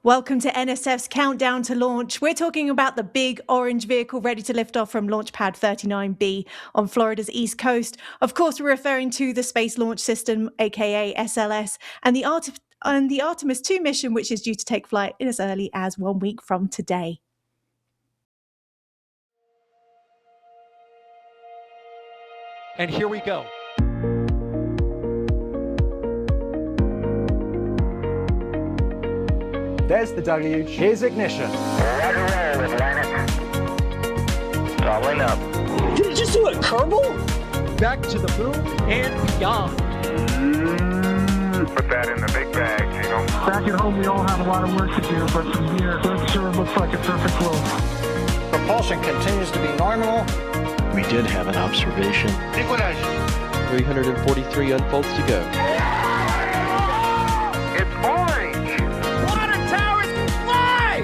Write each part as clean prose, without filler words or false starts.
Welcome to NSF's Countdown to Launch. We're talking about the big orange vehicle ready to lift off from Launch Pad 39B on Florida's East Coast. Of course, we're referring to the Space Launch System, aka SLS, and the Artemis II mission, which is due to take flight in as early as 1 week from today. And here we go. There's the deluge. Here's ignition. Roger, roll, Atlantic. Doubling up. Did it just do a Kerbal? Back to the moon and beyond. Put that in the big bag, Jingle. Back at home, we all have a lot of work to do, but from here, it sure looks like a perfect flow. Propulsion continues to be normal. We did have an observation. Liquidation. 343 unfolds to go. It's orange. Water towers can fly!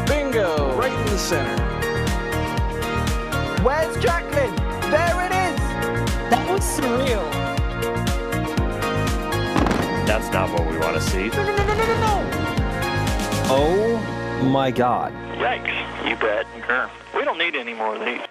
Bingo! Right in the center. Where's Jacqueline? There it is! That was surreal. That's not what we want to see. No. Oh my God. Yikes. You bet. Sure. We don't need any more of these.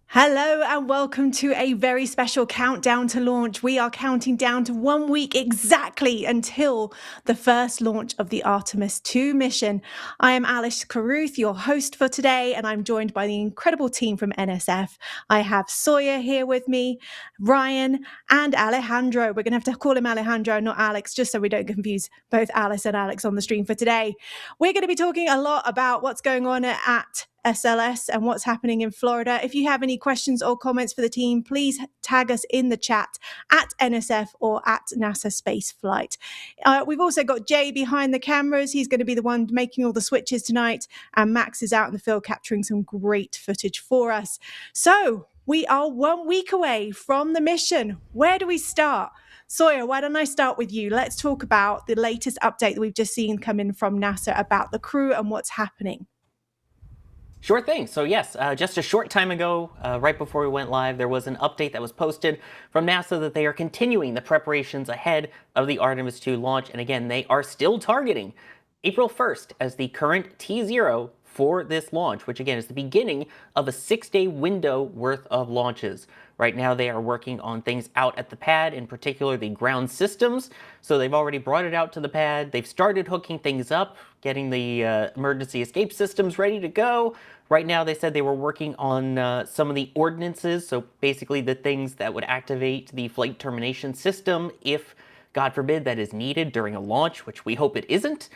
Hello and welcome to a very special countdown to launch. We are counting down to 1 week exactly until the first launch of the Artemis II mission. I am Alice Carruth, your host for today, and I'm joined by the incredible team from NSF. I have Sawyer here with me, Ryan, and Alejandro. We're going to have to call him Alejandro, not Alex, just so we don't confuse both Alice and Alex on the stream for today. We're going to be talking a lot about what's going on at SLS and what's happening in Florida. If you have any questions or comments for the team, please tag us in the chat at NSF or at NASASpaceflight. We've also got Jay behind the cameras. He's going to be the one making all the switches tonight. And Max is out in the field capturing some great footage for us. So we are 1 week away from the mission. Where do we start? Sawyer, why don't I start with you? Let's talk about the latest update that we've just seen come in from NASA about the crew and what's happening. Sure thing. So yes, just a short time ago, right before we went live, there was an update that was posted from NASA that they are continuing the preparations ahead of the Artemis II launch. And again, they are still targeting April 1st as the current T0 for this launch, which again is the beginning of a 6-day window worth of launches. Right now they are working on things out at the pad, in particular the ground systems. So they've already brought it out to the pad. They've started hooking things up, getting the emergency escape systems ready to go. Right now they said they were working on some of the ordinances, so basically the things that would activate the flight termination system if, God forbid, that is needed during a launch, which we hope it isn't.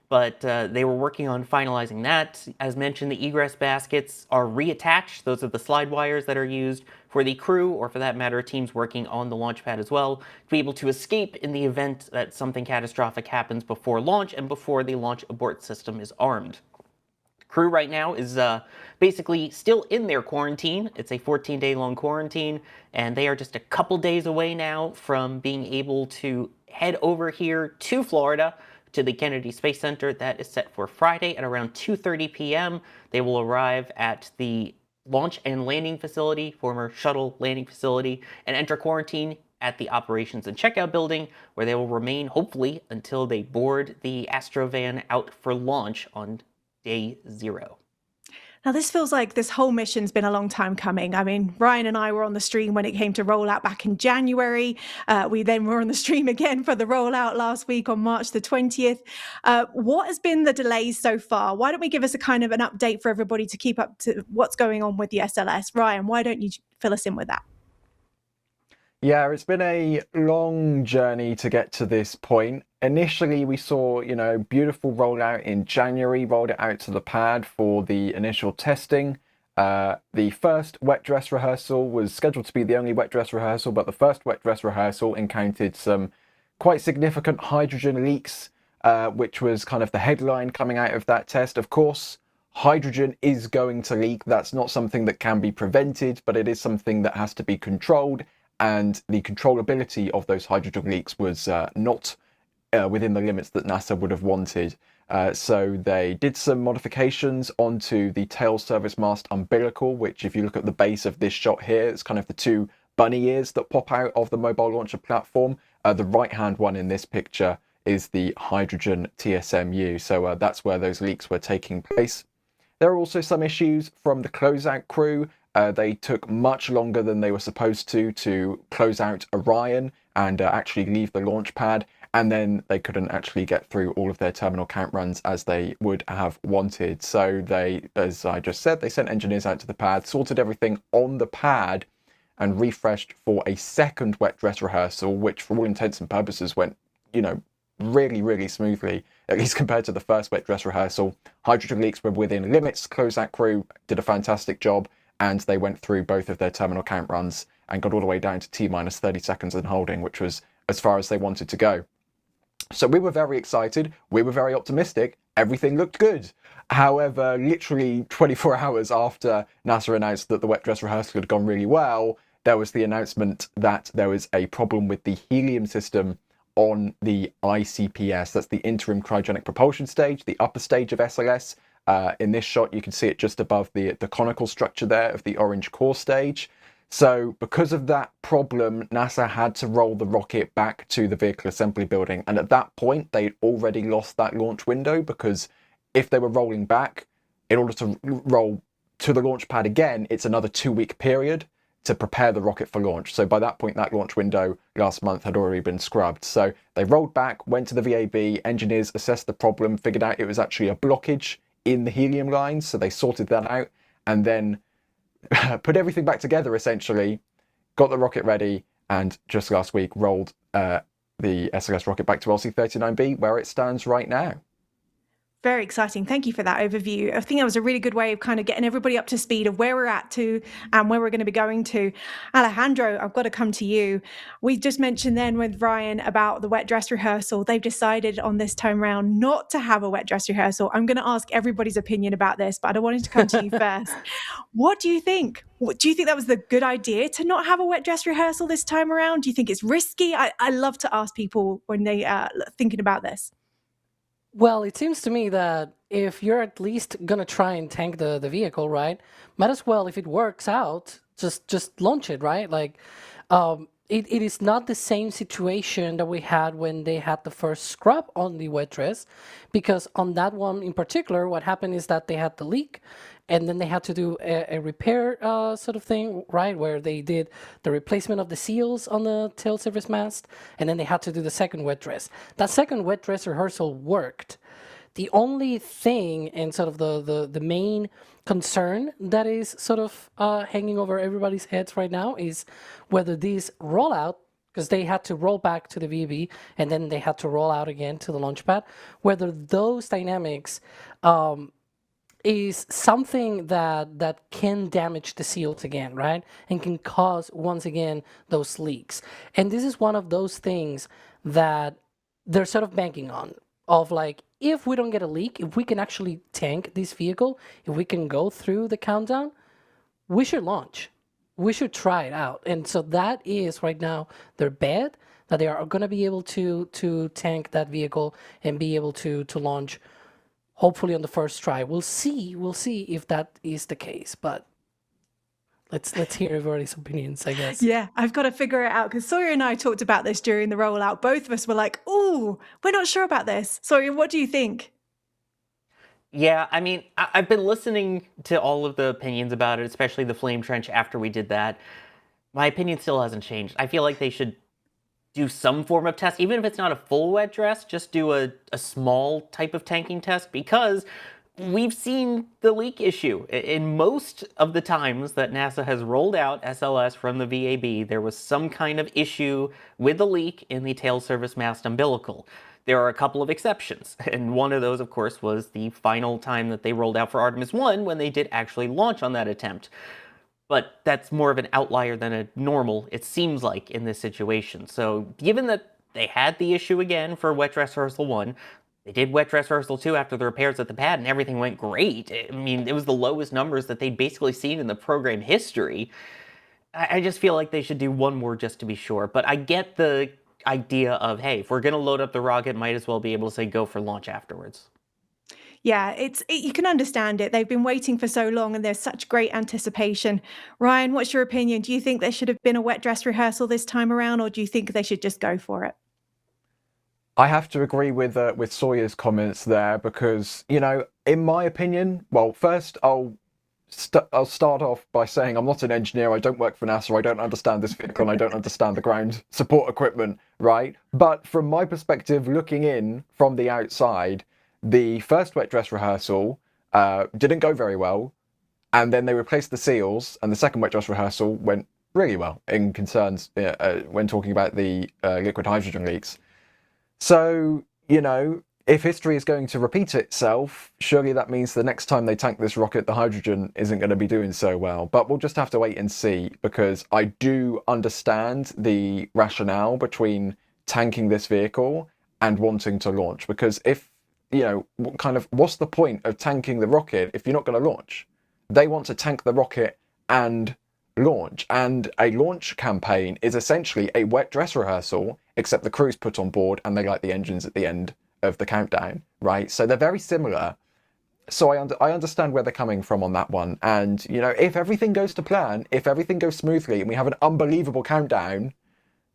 But they were working on finalizing that. As mentioned, the egress baskets are reattached. Those are the slide wires that are used for the crew, or for that matter, teams working on the launch pad as well, to be able to escape in the event that something catastrophic happens before launch and before the launch abort system is armed. Crew right now is basically still in their quarantine. It's a 14-day long quarantine, and they are just a couple days away now from being able to head over here to Florida, to the Kennedy Space Center. That is set for Friday at around 2:30 p.m. They will arrive at the launch and landing facility, former shuttle landing facility, and enter quarantine at the operations and checkout building, where they will remain, hopefully, until they board the Astrovan out for launch on day 0. Now, this feels like this whole mission's been a long time coming. I mean, Ryan and I were on the stream when it came to rollout back in January. We then were on the stream again for the rollout last week on March the 20th. What has been the delays so far? Why don't we give us a kind of an update for everybody to keep up to what's going on with the SLS? Ryan, why don't you fill us in with that? Yeah, it's been a long journey to get to this point. Initially, we saw, beautiful rollout in January, rolled it out to the pad for the initial testing. The first wet dress rehearsal was scheduled to be the only wet dress rehearsal, but the first wet dress rehearsal encountered some quite significant hydrogen leaks, which was kind of the headline coming out of that test. Of course, hydrogen is going to leak. That's not something that can be prevented, but it is something that has to be controlled. And the controllability of those hydrogen leaks was not within the limits that NASA would have wanted. So they did some modifications onto the tail service mast umbilical, which if you look at the base of this shot here, it's kind of the two bunny ears that pop out of the mobile launcher platform. The right-hand one in this picture is the hydrogen TSMU. So that's where those leaks were taking place. There are also some issues from the closeout crew. They took much longer than they were supposed to close out Orion and actually leave the launch pad. And then they couldn't actually get through all of their terminal count runs as they would have wanted. So they, as I just said, they sent engineers out to the pad, sorted everything on the pad, and refreshed for a second wet dress rehearsal, which for all intents and purposes went, really, really smoothly, at least compared to the first wet dress rehearsal. Hydrogen leaks were within limits. Closeout crew did a fantastic job, and they went through both of their terminal count runs and got all the way down to T-minus 30 seconds in holding, which was as far as they wanted to go. So we were very excited, we were very optimistic, everything looked good. However, literally 24 hours after NASA announced that the wet dress rehearsal had gone really well, there was the announcement that there was a problem with the helium system on the ICPS. That's the interim cryogenic propulsion stage, the upper stage of SLS. In this shot, you can see it just above the conical structure there of the orange core stage. So because of that problem, NASA had to roll the rocket back to the vehicle assembly building. And at that point, they'd already lost that launch window, because if they were rolling back, in order to roll to the launch pad again, it's another 2-week period to prepare the rocket for launch. So by that point, that launch window last month had already been scrubbed. So they rolled back, went to the VAB, engineers assessed the problem, figured out it was actually a blockage in the helium lines. So they sorted that out and then put everything back together, essentially, got the rocket ready, and just last week rolled the SLS rocket back to LC-39B, where it stands right now. Very exciting. Thank you for that overview. I think that was a really good way of kind of getting everybody up to speed of where we're at to and where we're going to be going to. Alejandro, I've got to come to you. We just mentioned then with Ryan about the wet dress rehearsal. They've decided on this time round not to have a wet dress rehearsal. I'm going to ask everybody's opinion about this, but I wanted to come to you first. What do you think? Do you think that was the good idea to not have a wet dress rehearsal this time around? Do you think it's risky? I love to ask people when they are thinking about this. Well, it seems to me that if you're at least gonna try and tank the vehicle, right, might as well, if it works out, just launch it, right? Like, it is not the same situation that we had when they had the first scrub on the wet dress, because on that one in particular, what happened is that they had the leak, and then they had to do a repair sort of thing, right, where they did the replacement of the seals on the tail service mast, and then they had to do the second wet dress. That second wet dress rehearsal worked. The only thing and sort of the main concern that is sort of hanging over everybody's heads right now is whether these rollout, because they had to roll back to the VB and then they had to roll out again to the launch pad, whether those dynamics is something that can damage the seals again, right? And can cause, once again, those leaks. And this is one of those things that they're sort of banking on, of like, if we don't get a leak, if we can actually tank this vehicle, if we can go through the countdown, we should launch. We should try it out. And so that is right now their bet, that they are going to be able to tank that vehicle and be able to launch hopefully on the first try. We'll see if that is the case, but let's hear everybody's opinions, I guess. Yeah, I've got to figure it out, because Sawyer and I talked about this during the rollout. Both of us were like, "Oh, we're not sure about this." Sawyer, what do you think? Yeah, I mean, I've been listening to all of the opinions about it, especially the flame trench after we did that. My opinion still hasn't changed. I feel like they should do some form of test, even if it's not a full wet dress, just do a small type of tanking test, because we've seen the leak issue. In most of the times that NASA has rolled out SLS from the VAB, there was some kind of issue with the leak in the tail service mast umbilical. There are a couple of exceptions, and one of those, of course, was the final time that they rolled out for Artemis I, when they did actually launch on that attempt. But that's more of an outlier than a normal, it seems like, in this situation. So given that they had the issue again for wet dress rehearsal 1, they did wet dress rehearsal 2 after the repairs at the pad, and everything went great. I mean, it was the lowest numbers that they'd basically seen in the program history. I just feel like they should do one more just to be sure. But I get the idea of, hey, if we're going to load up the rocket, might as well be able to say go for launch afterwards. Yeah, you can understand it. They've been waiting for so long and there's such great anticipation. Ryan, what's your opinion? Do you think there should have been a wet dress rehearsal this time around, or do you think they should just go for it? I have to agree with Sawyer's comments there because, you know, in my opinion, well, first I'll start off by saying I'm not an engineer. I don't work for NASA. I don't understand this vehicle. And I don't understand the ground support equipment, right? But from my perspective, looking in from the outside, the first wet dress rehearsal didn't go very well, and then they replaced the seals, and the second wet dress rehearsal went really well in concerns when talking about the liquid hydrogen leaks. So, you know, if history is going to repeat itself, surely that means the next time they tank this rocket, the hydrogen isn't going to be doing so well. But we'll just have to wait and see, because I do understand the rationale between tanking this vehicle and wanting to launch. Because if, you know, what's the point of tanking the rocket if you're not going to launch? They want to tank the rocket and launch. And a launch campaign is essentially a wet dress rehearsal, except the crew's put on board and they light the engines at the end of the countdown, right? So they're very similar. So I understand where they're coming from on that one. And, you know, if everything goes to plan, if everything goes smoothly and we have an unbelievable countdown,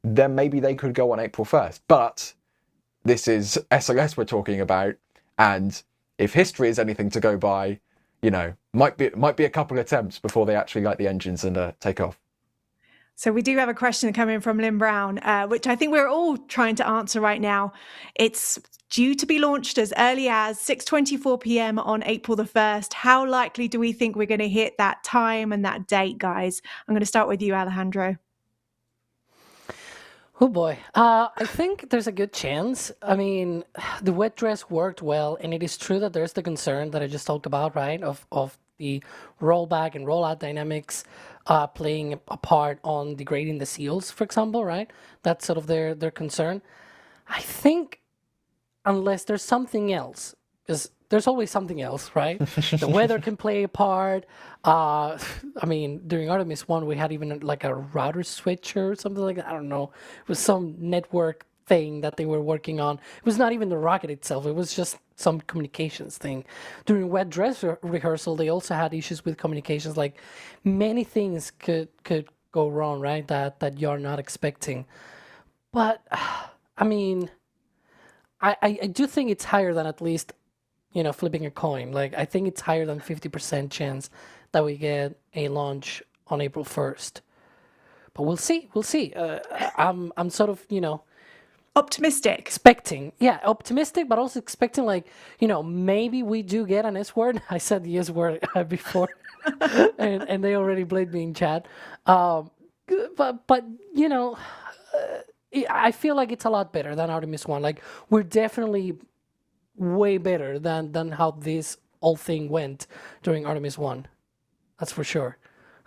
then maybe they could go on April 1st. But this is SLS we're talking about. And if history is anything to go by, you know, might be a couple attempts before they actually light the engines and take off. So we do have a question coming from Lynn Brown, which I think we're all trying to answer right now. It's due to be launched as early as 6:24 p.m. on April the 1st. How likely do we think we're going to hit that time and that date, guys? I'm going to start with you, Alejandro. Oh boy. I think there's a good chance. I mean, the wet dress worked well, and it is true that there's the concern that I just talked about, right? Of the rollback and rollout dynamics playing a part on degrading the seals, for example, right? That's sort of their concern. I think unless there's something else, because there's always something else, right? The weather can play a part. I mean, during Artemis 1, we had even like a router switch or something like that. I don't know. It was some network thing that they were working on. It was not even the rocket itself. It was just some communications thing. During wet dress rehearsal, they also had issues with communications. Like many things could go wrong, right? That you're not expecting. But I mean, I do think it's higher than at least, you know, flipping a coin. Like I think it's higher than 50% chance that we get a launch on April 1st. But we'll see. We'll see. I'm sort of, you know, optimistic. Expecting, yeah, optimistic, but also expecting, like, you know, maybe we do get an S word. I said the S word before, and they already blamed me in chat. But you know, I feel like it's a lot better than Artemis 1. Like we're definitely way better than how this whole thing went during Artemis 1. That's for sure.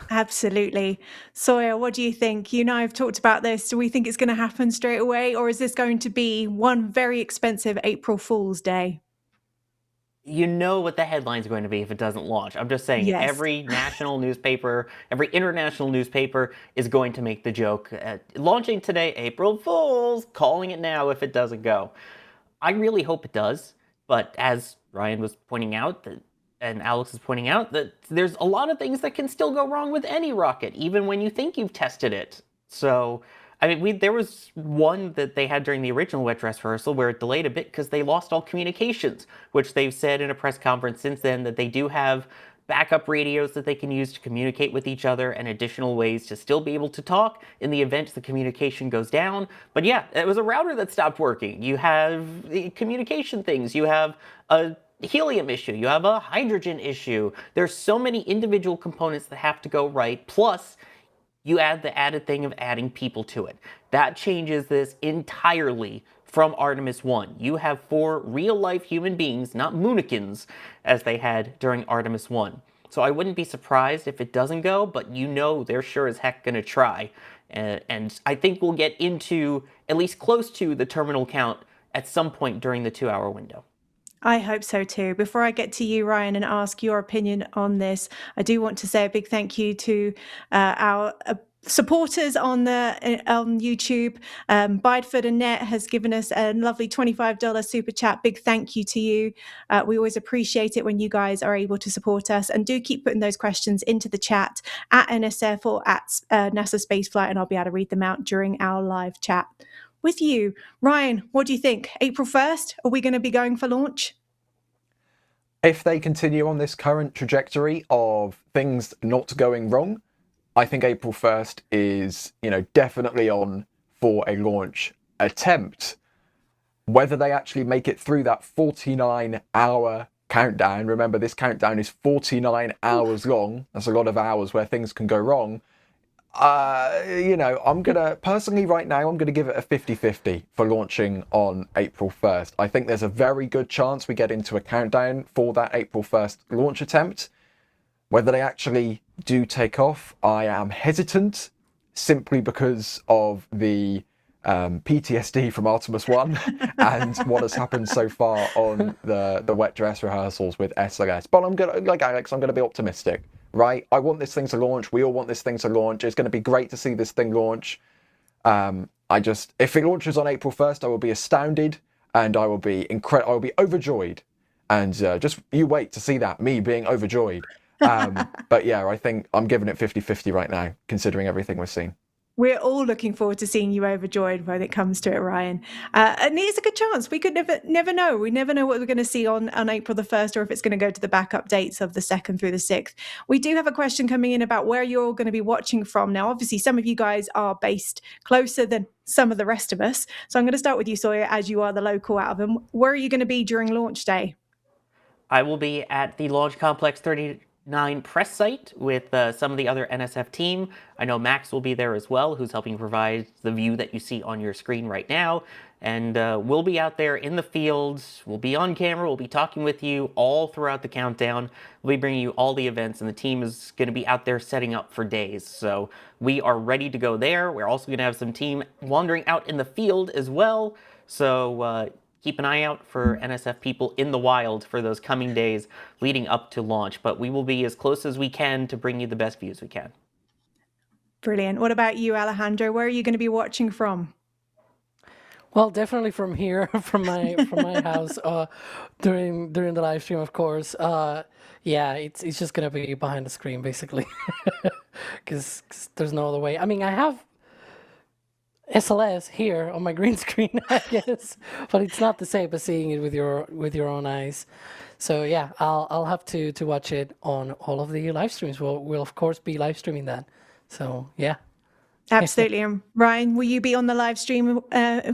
Absolutely. Sawyer, what do you think? You and I have talked about this. Do we think it's going to happen straight away, or is this going to be one very expensive April Fool's Day? You know what the headline's going to be if it doesn't launch. I'm just saying, Yes. Every national newspaper, every international newspaper is going to make the joke. Launching today, April Fools, calling it now if it doesn't go. I really hope it does, but as Ryan was pointing out, and Alex is pointing out, that there's a lot of things that can still go wrong with any rocket, even when you think you've tested it. So, I mean, there was one that they had during the original wet dress rehearsal where it delayed a bit because they lost all communications, which they've said in a press conference since then that they do have backup radios that they can use to communicate with each other and additional ways to still be able to talk in the event the communication goes down. But yeah, it was a router that stopped working. You have the communication things. You have a helium issue. You have a hydrogen issue. There's so many individual components that have to go right. Plus, you add the added thing of adding people to it. That changes this entirely from Artemis 1. You have 4 real-life human beings, not moonikins, as they had during Artemis 1. So I wouldn't be surprised if it doesn't go, but you know they're sure as heck going to try. And I think we'll get into at least close to the terminal count at some point during the 2-hour window. I hope so too. Before I get to you, Ryan, and ask your opinion on this, I do want to say a big thank you to our supporters on YouTube. Bideford and Net has given us a lovely $25 super chat. Big thank you to you. We always appreciate it when you guys are able to support us, and do keep putting those questions into the chat at NSF or at NASASpaceflight, and I'll be able to read them out during our live chat with you. Ryan, what do you think? April 1st, are we going to be going for launch? If they continue on this current trajectory of things not going wrong, I think April 1st is, definitely on for a launch attempt. Whether they actually make it through that 49-hour countdown, remember this countdown is 49 hours long. That's a lot of hours where things can go wrong. I'm personally right now, I'm gonna give it a 50-50 for launching on April 1st. I think there's a very good chance we get into a countdown for that April 1st launch attempt. Whether they actually do take off, I am hesitant, simply because of the PTSD from Artemis I and what has happened so far on the wet dress rehearsals with SLS. But I'm gonna be optimistic, right? I want this thing to launch. We all want this thing to launch. It's gonna be great to see this thing launch. If it launches on April 1st, I will be astounded, and I will be overjoyed. And just you wait to see that, me being overjoyed. But yeah, I think I'm giving it 50-50 right now, considering everything we're seeing. We're all looking forward to seeing you overjoyed when it comes to it, Ryan. And it's a good chance. We could never know. We never know what we're going to see on April the 1st, or if it's going to go to the backup dates of the 2nd through the 6th. We do have a question coming in about where you're all going to be watching from. Now, obviously, some of you guys are based closer than some of the rest of us. So I'm going to start with you, Sawyer, as you are the local out of them. Where are you going to be during launch day? I will be at the Launch Complex 39 press site with some of the other NSF team. I know Max will be there as well, who's helping provide the view that you see on your screen right now. And we'll be out there in the field. We'll be on camera. We'll be talking with you all throughout the countdown. We'll be bringing you all the events, and the team is going to be out there setting up for days. So we are ready to go there. We're also going to have some team wandering out in the field as well. So keep an eye out for NSF people in the wild for those coming days leading up to launch. But we will be as close as we can to bring you the best views we can. Brilliant. What about you, Alejandro? Where are you going to be watching from? Well, definitely from here, from my house, during the live stream, of course. Yeah, it's just gonna be behind the screen basically, because there's no other way. I mean, I have SLS here on my green screen, I guess, but it's not the same as seeing it with your own eyes. So yeah, I'll have to watch it on all of the live streams. We'll of course be live streaming that. So yeah. Absolutely. And Ryan, will you be on the live stream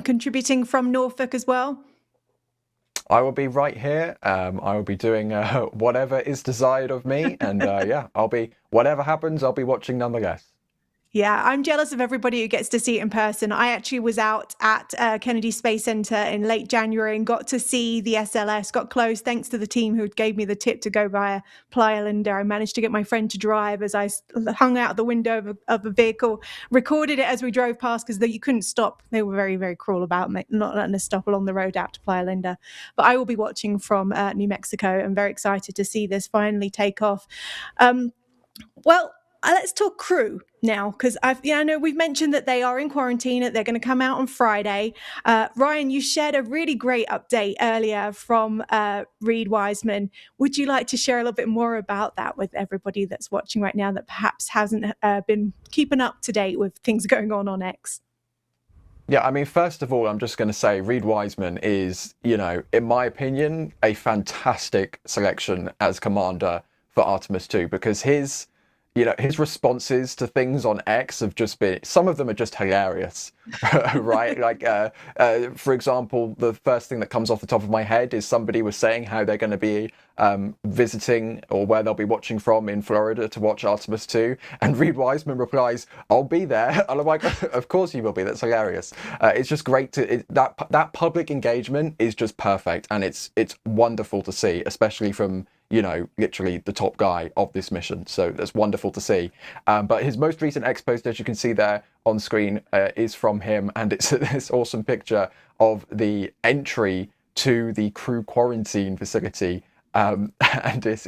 contributing from Norfolk as well? I will be right here. I will be doing whatever is desired of me, and yeah, whatever happens, I'll be watching nonetheless. Yeah, I'm jealous of everybody who gets to see it in person. I actually was out at Kennedy Space Center in late January and got to see the SLS, got close thanks to the team who gave me the tip to go via Playa Linda. I managed to get my friend to drive as I hung out the window of a vehicle, recorded it as we drove past because you couldn't stop. They were very, very cruel about not letting us stop along the road out to Playa Linda. But I will be watching from New Mexico. I'm very excited to see this finally take off. Let's talk crew now, because I know we've mentioned that they are in quarantine, that they're going to come out on Friday. Ryan, you shared a really great update earlier from Reed Wiseman. Would you like to share a little bit more about that with everybody that's watching right now that perhaps hasn't been keeping up to date with things going on X? Yeah, I mean, first of all, I'm just going to say Reed Wiseman is, in my opinion, a fantastic selection as commander for Artemis II, because his responses to things on X have just been, some of them are just hilarious, right? Like, for example, the first thing that comes off the top of my head is somebody was saying how they're going to be visiting, or where they'll be watching from, in Florida to watch Artemis II. And Reed Wiseman replies, "I'll be there." And I'm like, of course you will be. That's hilarious. It's just great that public engagement is just perfect. And it's wonderful to see, especially from, literally the top guy of this mission. So that's wonderful to see. But his most recent X post, as you can see there on screen, is from him. And it's this awesome picture of the entry to the crew quarantine facility. And it's,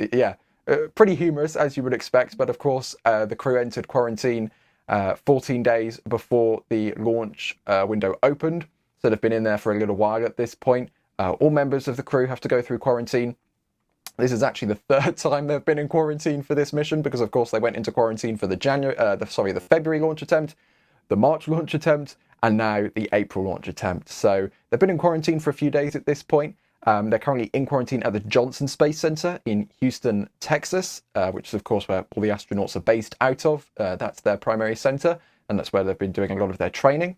pretty humorous, as you would expect. But of course, the crew entered quarantine 14 days before the launch window opened. So they've been in there for a little while at this point. All members of the crew have to go through quarantine. This is actually the third time they've been in quarantine for this mission, because of course they went into quarantine for the February launch attempt, the March launch attempt, and now the April launch attempt. So they've been in quarantine for a few days at this point. They're currently in quarantine at the Johnson Space Center in Houston, Texas, which is of course where all the astronauts are based out of. That's their primary center, and that's where they've been doing a lot of their training.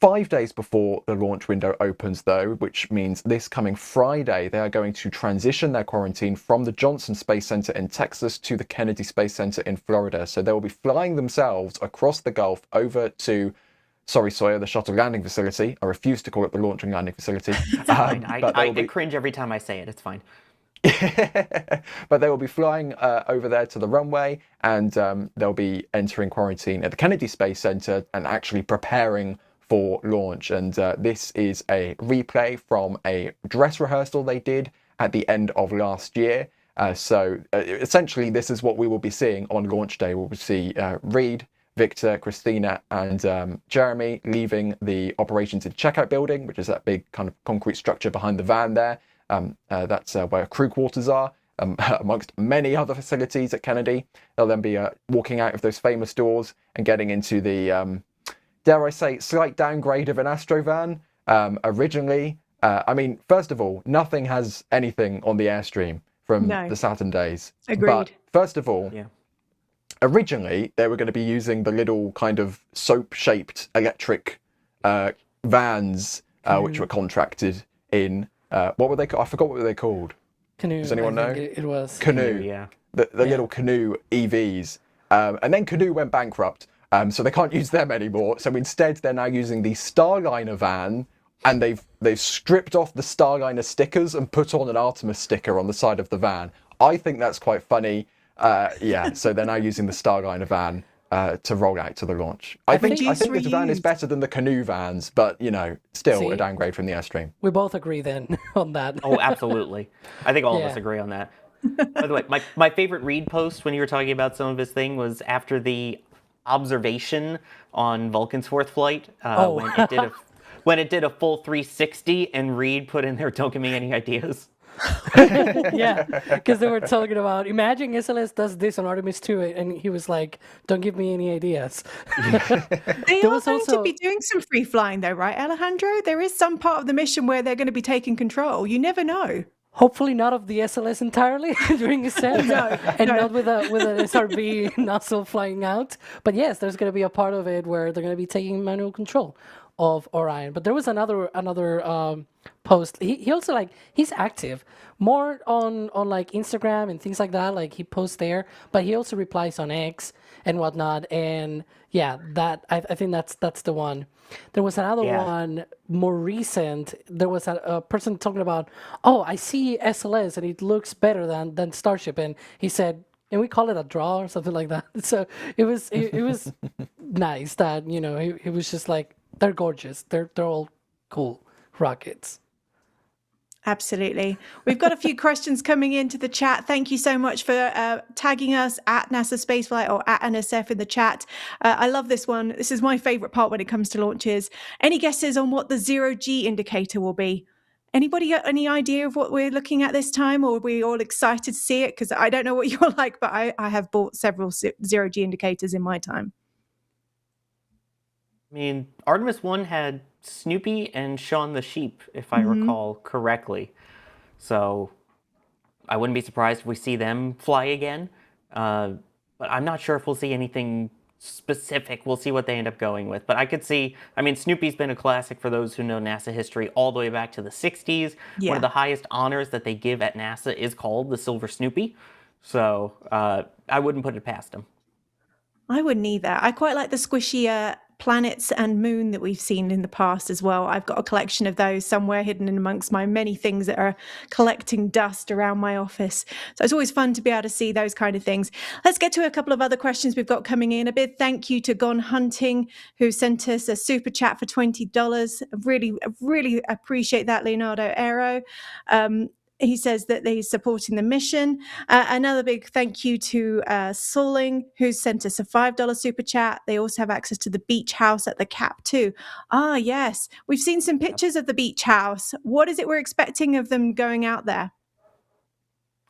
5 days before the launch window opens, though, which means this coming Friday, they are going to transition their quarantine from the Johnson Space Center in Texas to the Kennedy Space Center in Florida. So they will be flying themselves across the Gulf over to, sorry, Sawyer, the shuttle landing facility. I refuse to call it the launch and landing facility. It's fine. I cringe every time I say it. It's fine. But they will be flying over there to the runway, and they'll be entering quarantine at the Kennedy Space Center and actually preparing for launch. And this is a replay from a dress rehearsal they did at the end of last year. So essentially, this is what we will be seeing on launch day. We'll see Reed, Victor, Christina, and Jeremy leaving the operations and checkout building, which is that big kind of concrete structure behind the van there. That's where crew quarters are, amongst many other facilities at Kennedy. They'll then be walking out of those famous doors and getting into the dare I say, slight downgrade of an Astrovan. Originally, I mean, first of all, nothing has anything on the Airstream from the Saturn days. Agreed. But first of all, originally they were going to be using the little kind of soap-shaped electric vans, which were contracted in. What were they? I forgot what they called. Canoe. Does anyone know? It was Canoe. Yeah. The little Canoe EVs, and then Canoe went bankrupt. So they can't use them anymore. So instead, they're now using the Starliner van, and they've stripped off the Starliner stickers and put on an Artemis sticker on the side of the van. I think that's quite funny. So they're now using the Starliner van to roll out to the launch. I think this van is better than the Canoe vans, but still a downgrade from the Airstream. We both agree then on that. Oh, absolutely. I think all of us agree on that. By the way, my favorite Reed post when you were talking about some of his thing was after the observation on Vulcan's fourth flight when it did a full 360, and Reed put in there, "Don't give me any ideas." Yeah, because they were talking about, imagine SLS does this on Artemis II, and he was like, "Don't give me any ideas." They are going to be doing some free flying though, right, Alejandro? There is some part of the mission where they're going to be taking control. You never know. Hopefully not of the SLS entirely during ascent, not with an SRB nozzle flying out. But yes, there's going to be a part of it where they're going to be taking manual control of Orion. But there was another post. He also he's active more on like Instagram and things like that. Like he posts there, but he also replies on X and whatnot. And yeah, that I think that's the one. There was another one more recent. There was a person talking about, "Oh, I see SLS and it looks better than Starship," and he said, "Can we call it a draw or something like that?" So it was nice that he was just like, they're gorgeous. They're all cool rockets. Absolutely. We've got a few questions coming into the chat. Thank you so much for tagging us at NASASpaceflight or at NSF in the chat. I love this one. This is my favorite part when it comes to launches. Any guesses on what the 0G indicator will be? Anybody got any idea of what we're looking at this time, or are we all excited to see it? Because I don't know what you're like, but I have bought several 0G indicators in my time. I mean, Artemis 1 had Snoopy and Shaun the Sheep, if I recall correctly. So I wouldn't be surprised if we see them fly again. But I'm not sure if we'll see anything specific. We'll see what they end up going with. But I could see, I mean, Snoopy's been a classic for those who know NASA history all the way back to the 60s. Yeah. One of the highest honors that they give at NASA is called the Silver Snoopy. So I wouldn't put it past them. I wouldn't either. I quite like the squishy planets and moon that we've seen in the past as well. I've got a collection of those somewhere hidden in amongst my many things that are collecting dust around my office. So it's always fun to be able to see those kind of things. Let's get to a couple of other questions we've got coming in. A big thank you to Gone Hunting, who sent us a super chat for $20. Really appreciate that, Leonardo Aero. he says that he's supporting the mission. Another big thank you to Sauling, who's sent us a $5 super chat. They also have access to the beach house at the Cap too. Ah, yes. We've seen some pictures of the beach house. What is it we're expecting of them going out there?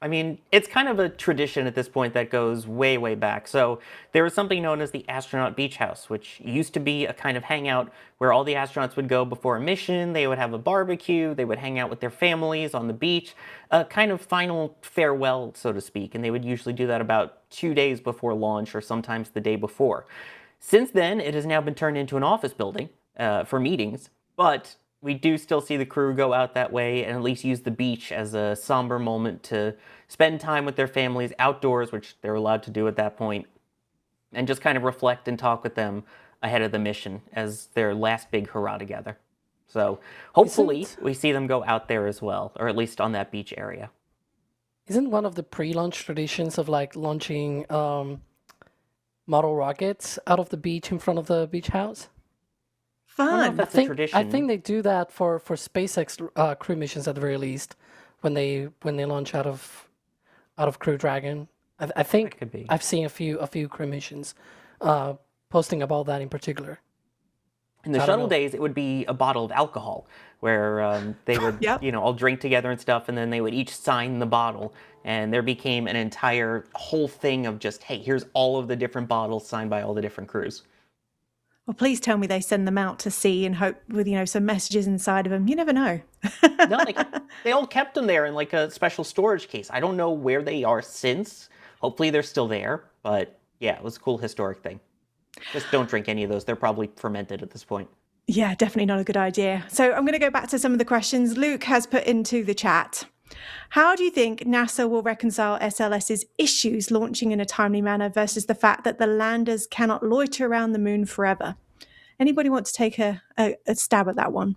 I mean, it's kind of a tradition at this point that goes way, way back. So there was something known as the Astronaut Beach House, which used to be a kind of hangout where all the astronauts would go before a mission. They would have a barbecue. They would hang out with their families on the beach, a kind of final farewell, so to speak. And they would usually do that about 2 days before launch or sometimes the day before. Since then, it has now been turned into an office building for meetings, but we do still see the crew go out that way and at least use the beach as a somber moment to spend time with their families outdoors, which they're allowed to do at that point, and just kind of reflect and talk with them ahead of the mission as their last big hurrah together. So hopefully we see them go out there as well, or at least on that beach area. Isn't one of the pre-launch traditions of like launching model rockets out of the beach in front of the beach house? Fun. That's a tradition. I think they do that for SpaceX crew missions at the very least when they launch out of Crew Dragon. I think could be. I've seen a few crew missions posting about that in particular. In the shuttle days, it would be a bottle of alcohol where they would, Yep. all drink together and stuff, and then they would each sign the bottle. And there became an entire whole thing of just, hey, here's all of the different bottles signed by all the different crews. Well, please tell me they send them out to sea and hope with, some messages inside of them. You never know. No, they all kept them there in like a special storage case. I don't know where they are since. Hopefully they're still there. But yeah, it was a cool historic thing. Just don't drink any of those. They're probably fermented at this point. Yeah, definitely not a good idea. So I'm going to go back to some of the questions Luke has put into the chat. How do you think NASA will reconcile SLS's issues launching in a timely manner versus the fact that the landers cannot loiter around the moon forever? Anybody want to take a stab at that one?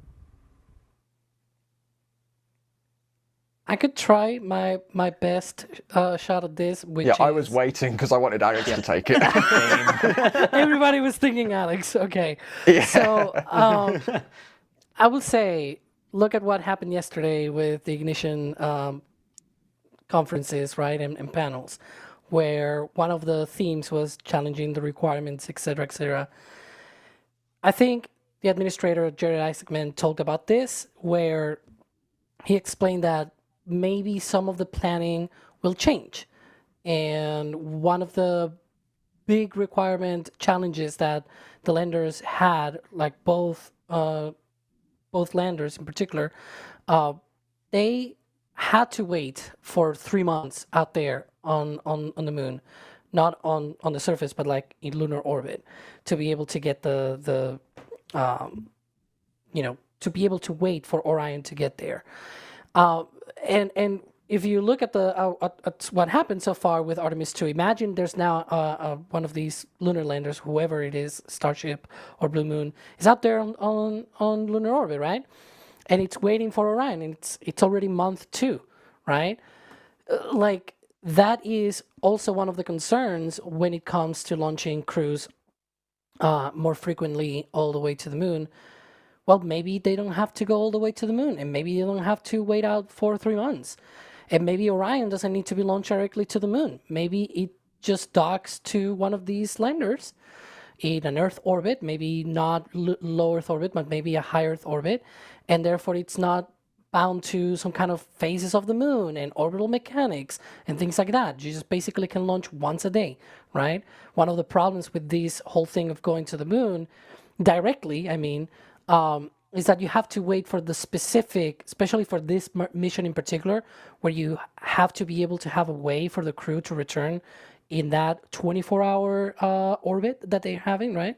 I could try my best shot at this. Which I was waiting because I wanted Alex to take it. Everybody was thinking Alex. Okay. Yeah. So I will say, look at what happened yesterday with the Ignition conferences, right, and panels, where one of the themes was challenging the requirements, et cetera, et cetera. I think the administrator, Jared Isaacman, talked about this, where he explained that maybe some of the planning will change. And one of the big requirement challenges that the landers had, like both landers in particular, they had to wait for 3 months out there on the moon, not on the surface, but like in lunar orbit, to be able to get to be able to wait for Orion to get there. And if you look at at what happened so far with Artemis II, imagine there's now one of these lunar landers, whoever it is, Starship or Blue Moon, is out there on lunar orbit, right? And it's waiting for Orion, and it's already month 2, right? Like that is also one of the concerns when it comes to launching crews more frequently all the way to the moon. Well, maybe they don't have to go all the way to the moon, and maybe they don't have to wait out for 3 months. And maybe Orion doesn't need to be launched directly to the moon. Maybe it just docks to one of these landers in an Earth orbit, maybe not low Earth orbit, but maybe a high Earth orbit. And therefore, it's not bound to some kind of phases of the moon and orbital mechanics and things like that. You just basically can launch once a day, right? One of the problems with this whole thing of going to the moon directly, is that you have to wait for the specific, especially for this mission in particular, where you have to be able to have a way for the crew to return in that 24-hour orbit that they're having, right?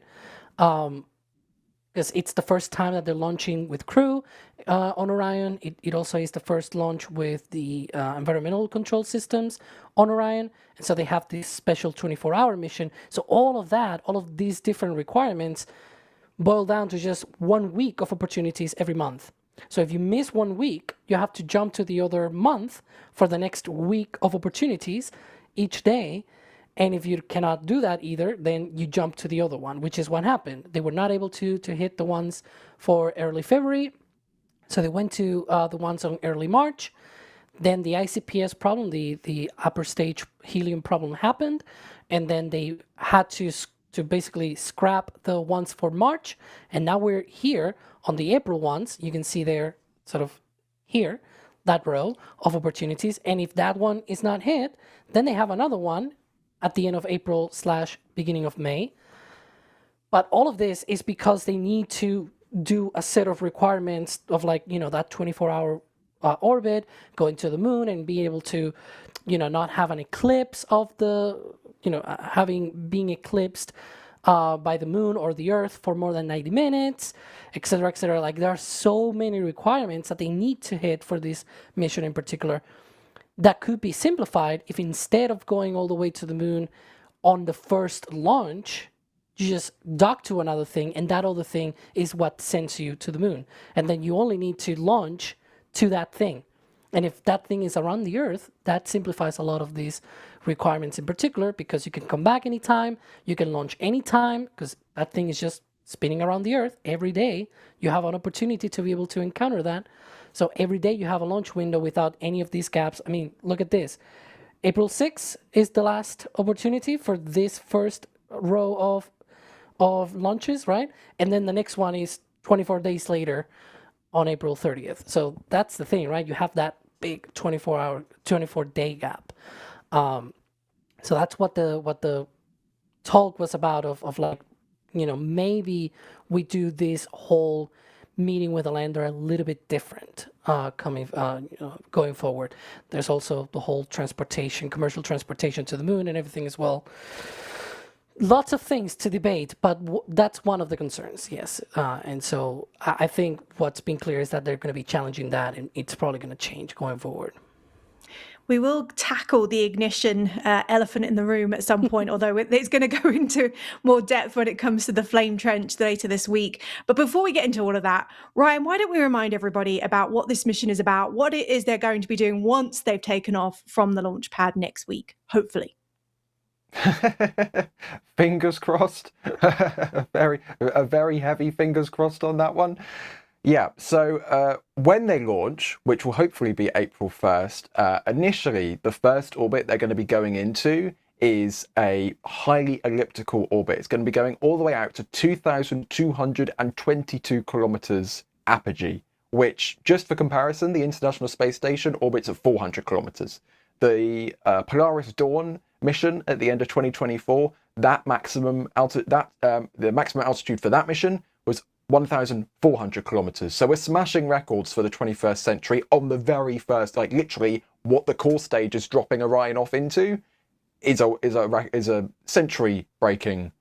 Because it's the first time that they're launching with crew on Orion. It also is the first launch with the environmental control systems on Orion. And so they have this special 24-hour mission. So all of these different requirements boil down to just 1 week of opportunities every month. So if you miss 1 week, you have to jump to the other month for the next week of opportunities each day. And if you cannot do that either, then you jump to the other one, which is what happened. They were not able to hit the ones for early February. So they went to the ones on early March. Then the ICPS problem, the upper stage helium problem happened, and then they had to basically scrap the ones for March, and now we're here on the April ones. You can see there, sort of here, that row of opportunities, and if that one is not hit, then they have another one at the end of April / beginning of May. But all of this is because they need to do a set of requirements of, like, you know, that 24-hour orbit, going to the moon and be able to, you know, not have an eclipse of the, you know, being eclipsed by the moon or the Earth for more than 90 minutes, etc., etc. Like, there are so many requirements that they need to hit for this mission in particular that could be simplified if, instead of going all the way to the moon on the first launch, you just dock to another thing, and that other thing is what sends you to the moon. And then you only need to launch to that thing. And if that thing is around the Earth, that simplifies a lot of these requirements in particular, because you can come back anytime, you can launch anytime, because that thing is just spinning around the Earth every day. You have an opportunity to be able to encounter that. So every day you have a launch window without any of these gaps. I mean, look at this. April 6th is the last opportunity for this first row of launches, right? And then the next one is 24 days later on April 30th. So that's the thing, right? You have that big 24-day gap. So that's what the talk was about, of like, you know, maybe we do this whole meeting with a lander a little bit different going forward. There's also the whole commercial transportation to the moon and everything as well. Lots of things to debate, but that's one of the concerns, yes. And so I think what's been clear is that they're going to be challenging that, and it's probably going to change going forward. We will tackle the ignition elephant in the room at some point, although it's going to go into more depth when it comes to the flame trench later this week. But before we get into all of that, Ryan, why don't we remind everybody about what this mission is about, what it is they're going to be doing once they've taken off from the launch pad next week, hopefully. Fingers crossed. a very heavy fingers crossed on that one. Yeah, so when they launch, which will hopefully be April 1st, initially the first orbit they're going to be going into is a highly elliptical orbit. It's going to be going all the way out to 2,222 kilometers apogee, which, just for comparison, the International Space Station orbits at 400 kilometers. The Polaris Dawn mission at the end of 2024, the maximum altitude for that mission was 1,400 kilometers. So we're smashing records for the 21st century on the very first, like, literally what the core stage is dropping Orion off into is a century-breaking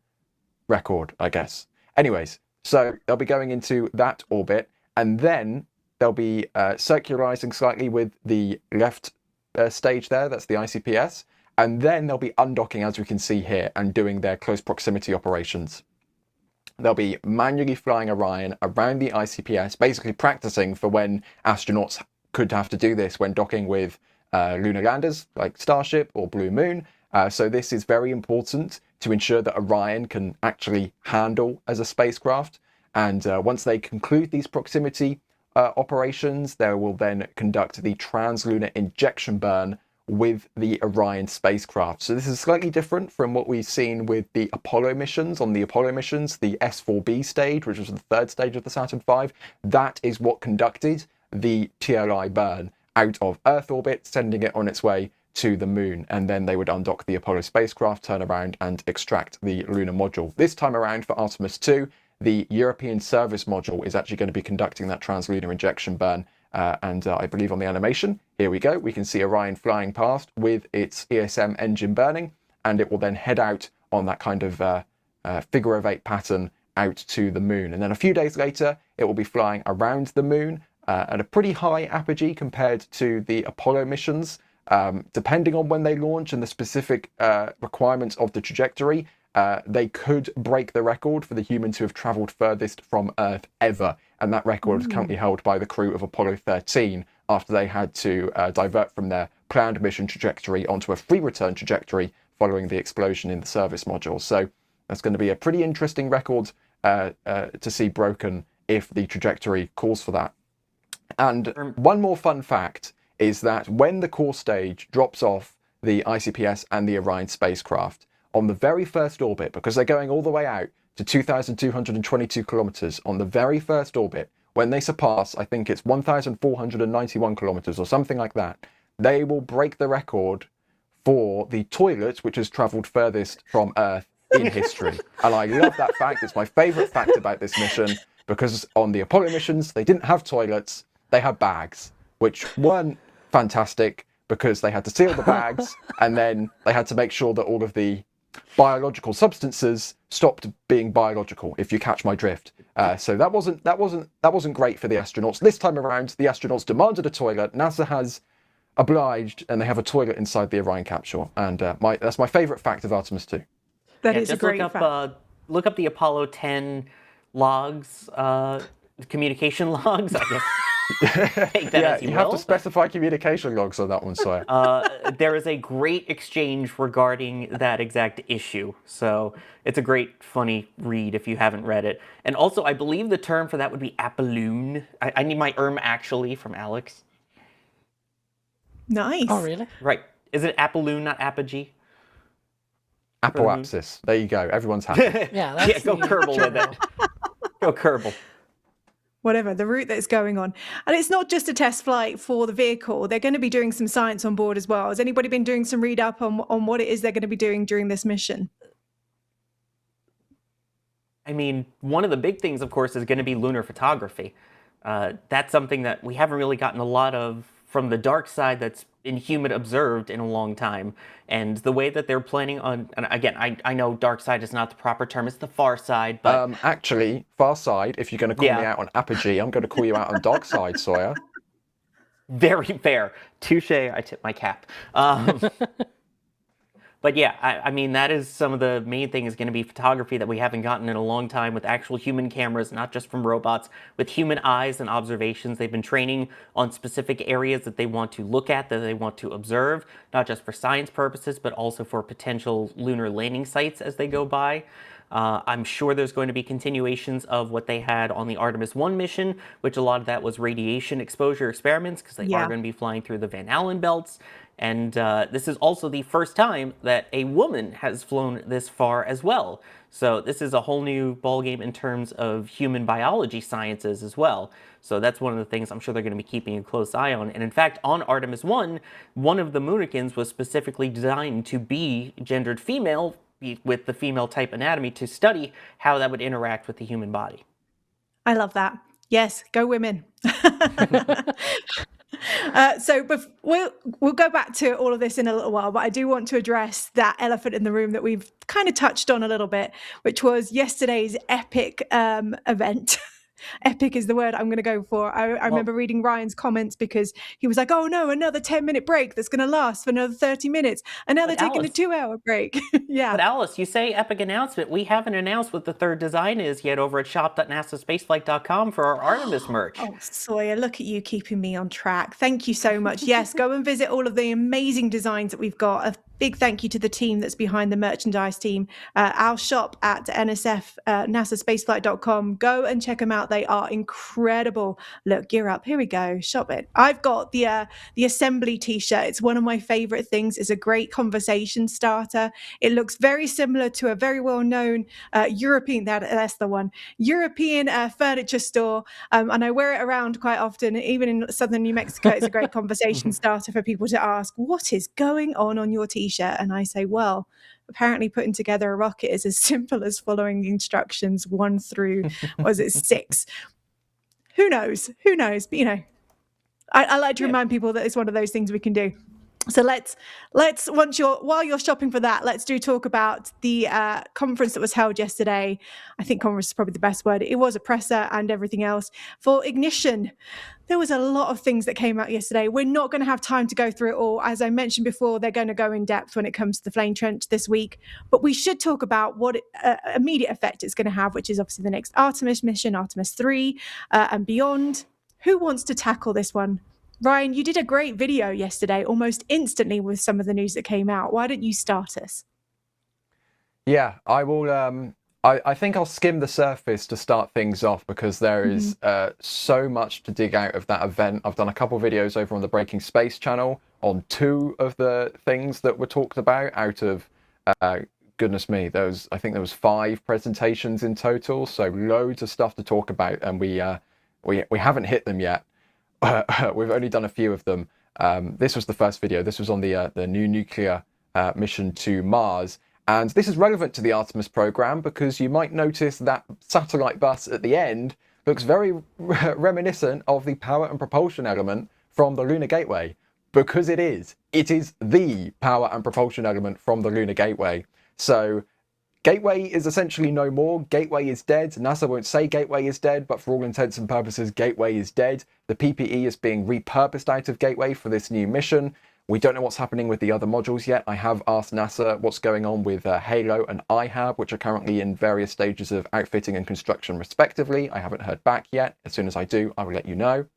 record, I guess. Anyways, so they'll be going into that orbit, and then they'll be circularizing slightly with the left stage there. That's the ICPS. And then they'll be undocking, as we can see here, and doing their close proximity operations. They'll be manually flying Orion around the ICPS, basically practicing for when astronauts could have to do this when docking with lunar landers like Starship or Blue Moon. So this is very important to ensure that Orion can actually handle as a spacecraft. And once they conclude these proximity operations, they will then conduct the translunar injection burn with the Orion spacecraft. So this is slightly different from what we've seen with the Apollo missions. On the Apollo missions, the S4B stage, which was the third stage of the Saturn V, that is what conducted the TLI burn out of Earth orbit, sending it on its way to the moon. And then they would undock the Apollo spacecraft, turn around and extract the lunar module. This time around for Artemis II, the European service module is actually going to be conducting that translunar injection burn. And I believe on the animation, here we go, we can see Orion flying past with its ESM engine burning, and it will then head out on that kind of figure of 8 pattern out to the moon. And then a few days later, it will be flying around the moon at a pretty high apogee compared to the Apollo missions. Depending on when they launch and the specific requirements of the trajectory, they could break the record for the humans who have traveled furthest from Earth ever. And that record is currently held by the crew of Apollo 13 after they had to divert from their planned mission trajectory onto a free return trajectory following the explosion in the service module. So that's going to be a pretty interesting record to see broken if the trajectory calls for that. And one more fun fact is that when the core stage drops off the ICPS and the Orion spacecraft on the very first orbit, because they're going all the way out to 2,222 kilometers on the very first orbit, when they surpass, I think it's 1,491 kilometers or something like that, they will break the record for the toilet which has traveled furthest from Earth in history. And I love that fact. It's my favorite fact about this mission, because on the Apollo missions, they didn't have toilets, they had bags, which weren't fantastic because they had to seal the bags and then they had to make sure that all of the biological substances stopped being biological, if you catch my drift. So that wasn't great for the astronauts. This time around, the astronauts demanded a toilet. NASA has obliged, and they have a toilet inside the Orion capsule. And that's my favorite fact of Artemis II. That is a great fact. Look up the Apollo 10 logs, communication logs, I guess. Take that as you have to specify communication logs on that one, Sawyer. There is a great exchange regarding that exact issue. So it's a great, funny read if you haven't read it. And also, I believe the term for that would be apolloon. I need my actually from Alex. Nice. Oh, really? Right. Is it apolloon, not apogee? Apoapsis. There you go. Everyone's happy. Yeah, go Kerbal with it. Go Kerbal. Whatever, the route that's going on. And it's not just a test flight for the vehicle. They're going to be doing some science on board as well. Has anybody been doing some read up on what it is they're going to be doing during this mission? I mean, one of the big things, of course, is going to be lunar photography. That's something that we haven't really gotten a lot of from the dark side that's been human observed in a long time. And the way that they're planning on, and again, I know dark side is not the proper term, it's the far side, but... Actually, far side, if you're going to call me out on apogee, I'm going to call you out on dark side, Sawyer. Very fair. Touche, I tip my cap. But yeah, I mean, that is some of the main thing is going to be photography that we haven't gotten in a long time with actual human cameras, not just from robots, with human eyes and observations. They've been training on specific areas that they want to look at, that they want to observe, not just for science purposes, but also for potential lunar landing sites as they go by. I'm sure there's going to be continuations of what they had on the Artemis I mission, which a lot of that was radiation exposure experiments, because they are going to be flying through the Van Allen belts. And this is also the first time that a woman has flown this far as well. So this is a whole new ballgame in terms of human biology sciences as well. So that's one of the things I'm sure they're going to be keeping a close eye on. And in fact, on Artemis I, one of the Moonikins was specifically designed to be gendered female, with the female type anatomy, to study how that would interact with the human body. I love that. Yes, go women. So we'll go back to all of this in a little while, but I do want to address that elephant in the room that we've kind of touched on a little bit, which was yesterday's epic event. Epic is the word I'm going to go for. I remember reading Ryan's comments, because he was like, oh no, another 10-minute break that's going to last for another 30 minutes. And now they're taking a 2-hour break. Yeah. But Alice, you say epic announcement. We haven't announced what the third design is yet over at shop.nasaspaceflight.com for our Artemis merch. Oh, Sawyer, look at you keeping me on track. Thank you so much. Yes, go and visit all of the amazing designs that we've got. A big thank you to the team that's behind the merchandise team. Our shop at NASASpaceflight.com. Go and check them out. They are incredible. Look, gear up. Here we go. Shop it. I've got the assembly t-shirt. It's one of my favorite things. It's a great conversation starter. It looks very similar to a very well-known European, that's the one, European furniture store. And I wear it around quite often. Even in southern New Mexico, it's a great conversation starter for people to ask, what is going on your t-shirt? And I say, well, apparently putting together a rocket is as simple as following the instructions 1 through, was it 6? Who knows? But, you know, I like to remind people that it's one of those things we can do. So let's while you're shopping for that, let's talk about the conference that was held yesterday. I think conference is probably the best word. It was a presser and everything else for Ignition. There was a lot of things that came out yesterday. We're not going to have time to go through it all. As I mentioned before, they're going to go in depth when it comes to the flame trench this week. But we should talk about what immediate effect it's going to have, which is obviously the next Artemis mission, Artemis III, and beyond. Who wants to tackle this one? Ryan, you did a great video yesterday, almost instantly, with some of the news that came out. Why don't you start us? Yeah, I will I think I'll skim the surface to start things off because there is so much to dig out of that event. I've done a couple videos over on the Breaking Space channel on 2 of the things that were talked about out of, goodness me, I think there was 5 presentations in total, so loads of stuff to talk about, and we haven't hit them yet. We've only done a few of them. This was the first video. This was on the new nuclear mission to Mars. And this is relevant to the Artemis program because you might notice that satellite bus at the end looks very reminiscent of the power and propulsion element from the Lunar Gateway. Because it is. It is the power and propulsion element from the Lunar Gateway. So Gateway is essentially no more. Gateway is dead. NASA won't say Gateway is dead, but for all intents and purposes, Gateway is dead. The PPE is being repurposed out of Gateway for this new mission. We don't know what's happening with the other modules yet. I have asked NASA what's going on with Halo and IHAB, which are currently in various stages of outfitting and construction respectively. I haven't heard back yet. As soon as I do, I will let you know.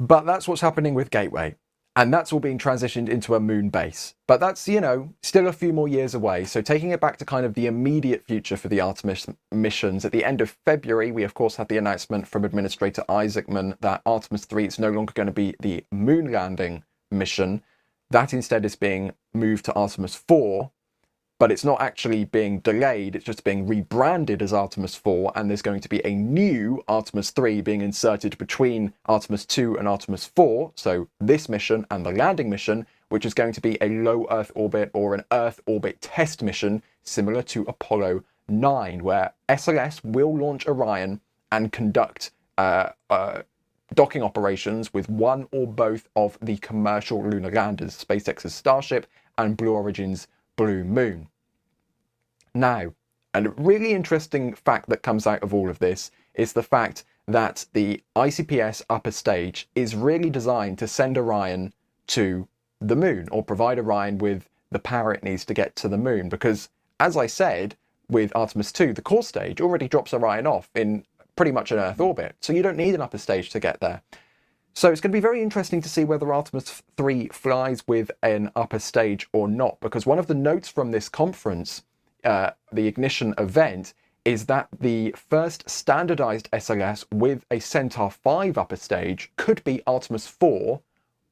But that's what's happening with Gateway. And that's all being transitioned into a moon base. But that's, you know, still a few more years away. So taking it back to kind of the immediate future for the Artemis missions, at the end of February, we of course had the announcement from Administrator Isaacman that Artemis III is no longer going to be the moon landing mission. That instead is being moved to Artemis IV. But it's not actually being delayed, it's just being rebranded as Artemis IV, and there's going to be a new Artemis III being inserted between Artemis II and Artemis IV, so this mission and the landing mission, which is going to be a low Earth orbit or an Earth orbit test mission, similar to Apollo 9, where SLS will launch Orion and conduct docking operations with one or both of the commercial lunar landers, SpaceX's Starship and Blue Origin's Blue Moon. Now, a really interesting fact that comes out of all of this is the fact that the ICPS upper stage is really designed to send Orion to the moon, or provide Orion with the power it needs to get to the moon, because as I said, with Artemis II, the core stage already drops Orion off in pretty much an Earth orbit, so you don't need an upper stage to get there. So it's going to be very interesting to see whether Artemis III flies with an upper stage or not, because one of the notes from this conference, the ignition event, is that the first standardized SLS with a Centaur 5 upper stage could be Artemis 4